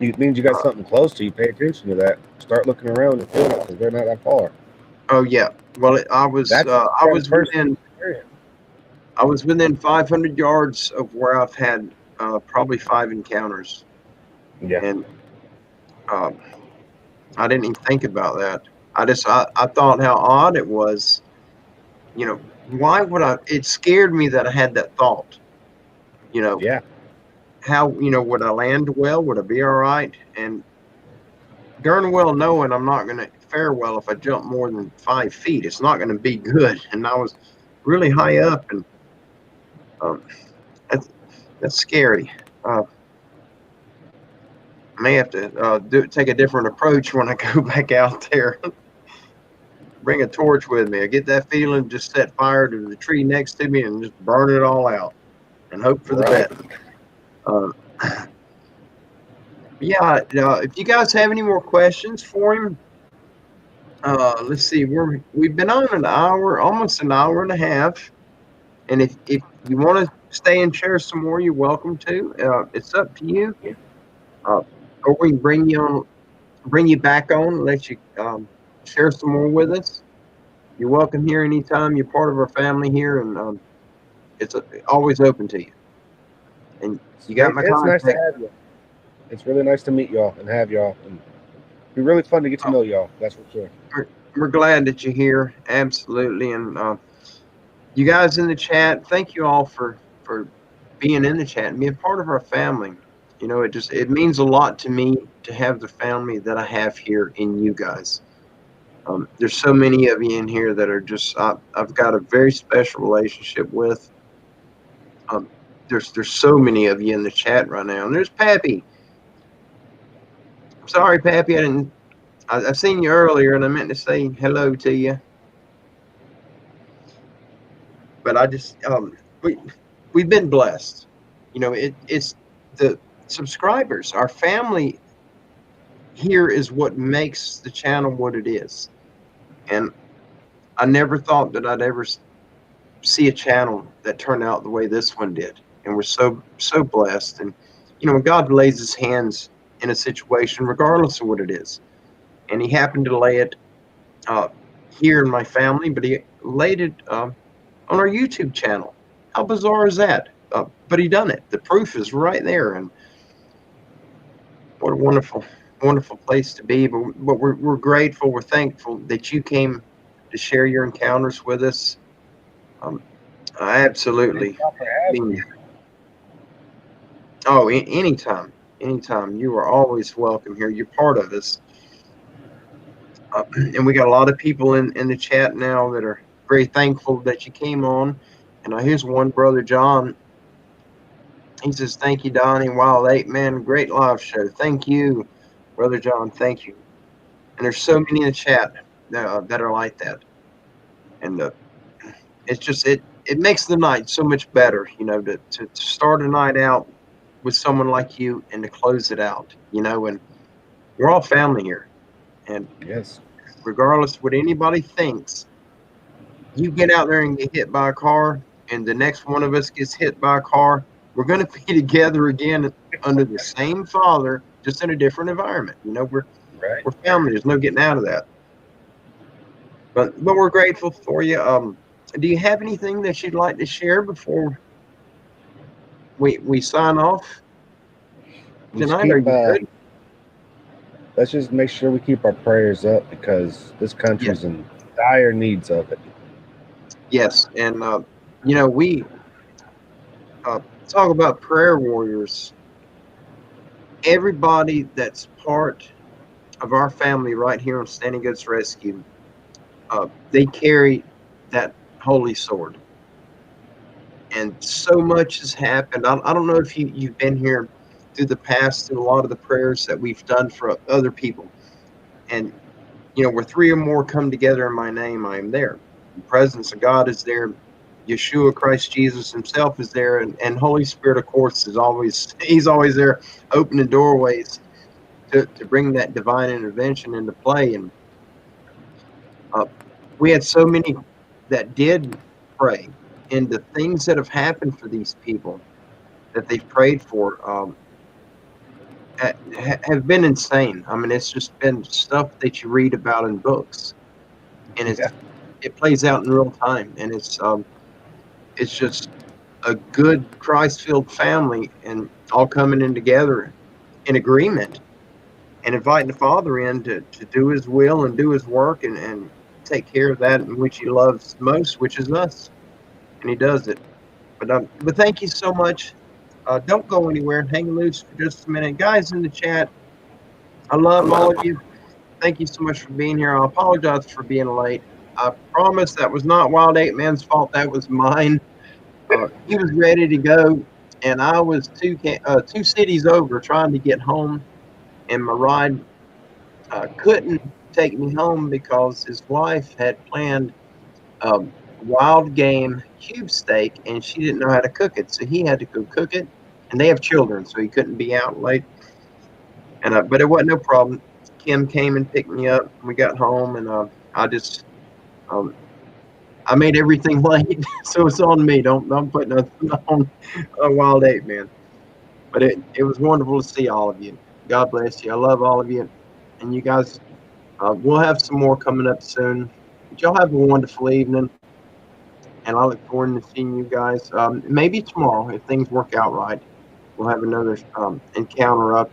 It means you got Uh, something close to you. Pay attention to that. Start looking around and feel it because they're not that far. oh yeah, well That's I from was first within experience. 500 yards of where I've had probably 5 encounters, Yeah. and um, I didn't even think about that. I thought how odd it was. You know, why would I? It scared me that I had that thought. You know, Yeah. how would I land well? Would I be all right? And darn well knowing I'm not going to fare well if I jump more than 5 feet. It's not going to be good. And I was really high up, and um, that's scary. Uh, I may have to take a different approach when I go back out there. Bring a torch with me. I get that feeling, just set fire to the tree next to me and just burn it all out and hope for the Right. best. Uh, yeah, if you guys have any more questions for him, let's see. We've been on an hour, almost an hour and a half. And if you want to stay and share some more, you're welcome to. It's up to you. Uh, or we can bring you back on, and let you share some more with us. You're welcome here anytime. You're part of our family here, and it's always open to you. And you got my It's nice to contact. have you. It's really nice to meet y'all and have y'all. And it'd be really fun to get to know y'all. That's for sure. We're glad that you're here. Absolutely. And you guys in the chat, thank you all for being in the chat and being part of our family. You know, it means a lot to me to have the family that I have here in you guys. There's so many of you in here that are just I've got a very special relationship with. Um, there's so many of you in the chat right now, and there's Pappy. I'm sorry, Pappy, I seen you earlier, and I meant to say hello to you, but I just we've been blessed. You know, it's the subscribers, our family here is what makes the channel what it is, and I never thought that I'd ever see a channel that turned out the way this one did. and we're so blessed. And when God lays His hands in a situation, regardless of what it is, and He happened to lay it uh, here in my family, but He laid it on our YouTube channel. How bizarre is that? But He done it. The proof is right there, and what a wonderful place to be. But we're grateful. We're thankful that you came to share your encounters with us. Um, I absolutely mean, anytime, anytime. You are always welcome here. You're part of us. And we got a lot of people in the chat now that are very thankful that you came on. And here's one, Brother John. He says, "Thank you, Donnie. Wow, Ape-Man, great live show. Thank you, Brother John. Thank you." And there's so many in the chat that are like that. And it's just it makes the night so much better, to start a night out with someone like you and to close it out, and we're all family here. And Yes. regardless of what anybody thinks, you get out there and get hit by a car, and the next one of us gets hit by a car, we're going to be together again under the same Father, just in a different environment. We're family. There's no getting out of that. But we're grateful for you. Do you have anything that you'd like to share before we sign off tonight? Are you good? Let's just make sure we keep our prayers up, because this country's in dire needs of it. Yes, and we talk about prayer warriors. Everybody that's part of our family right here on Standing Goats Rescue, they carry that holy sword. And so much has happened. I don't know if you've been here through the past, through a lot of the prayers that we've done for other people. And, where three or more come together in my name, I am there. The presence of God is there. Yeshua, Christ Jesus Himself is there. And Holy Spirit, of course, He's always there, opening doorways to bring that divine intervention into play. And we had so many that did pray, and the things that have happened for these people that they've prayed for have been insane. I mean, it's just been stuff that you read about in books, and it plays out in real time, and it's just a good Christ-filled family, and all coming in together in agreement and inviting the Father in to do His will and do His work and take care of that in which He loves most, which is us, and He does it. But thank you so much. Don't go anywhere. Hang loose for just a minute. Guys in the chat, I love all of you. Thank you so much for being here. I apologize for being late. I promise that was not Wild Ape-Man's fault. That was mine. He was ready to go, and I was two cities over trying to get home, and my ride couldn't take me home because his wife had planned wild game cube steak, and she didn't know how to cook it, so he had to go cook it. And they have children, so he couldn't be out late. And but it wasn't no problem. Kim came and picked me up. We got home, and I just I made everything late, so it's on me. Don't put nothing on Wild Ape-Man. But it was wonderful to see all of you. God bless you. I love all of you, and you guys. We'll have some more coming up soon. But y'all have a wonderful evening, and I look forward to seeing you guys. Maybe tomorrow, if things work out right, we'll have another encounter up.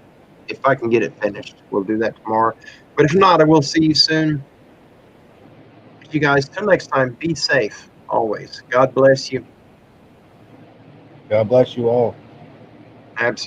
If I can get it finished, we'll do that tomorrow. But if not, I will see you soon. You guys, till next time, be safe always. God bless you. God bless you all. Absolutely.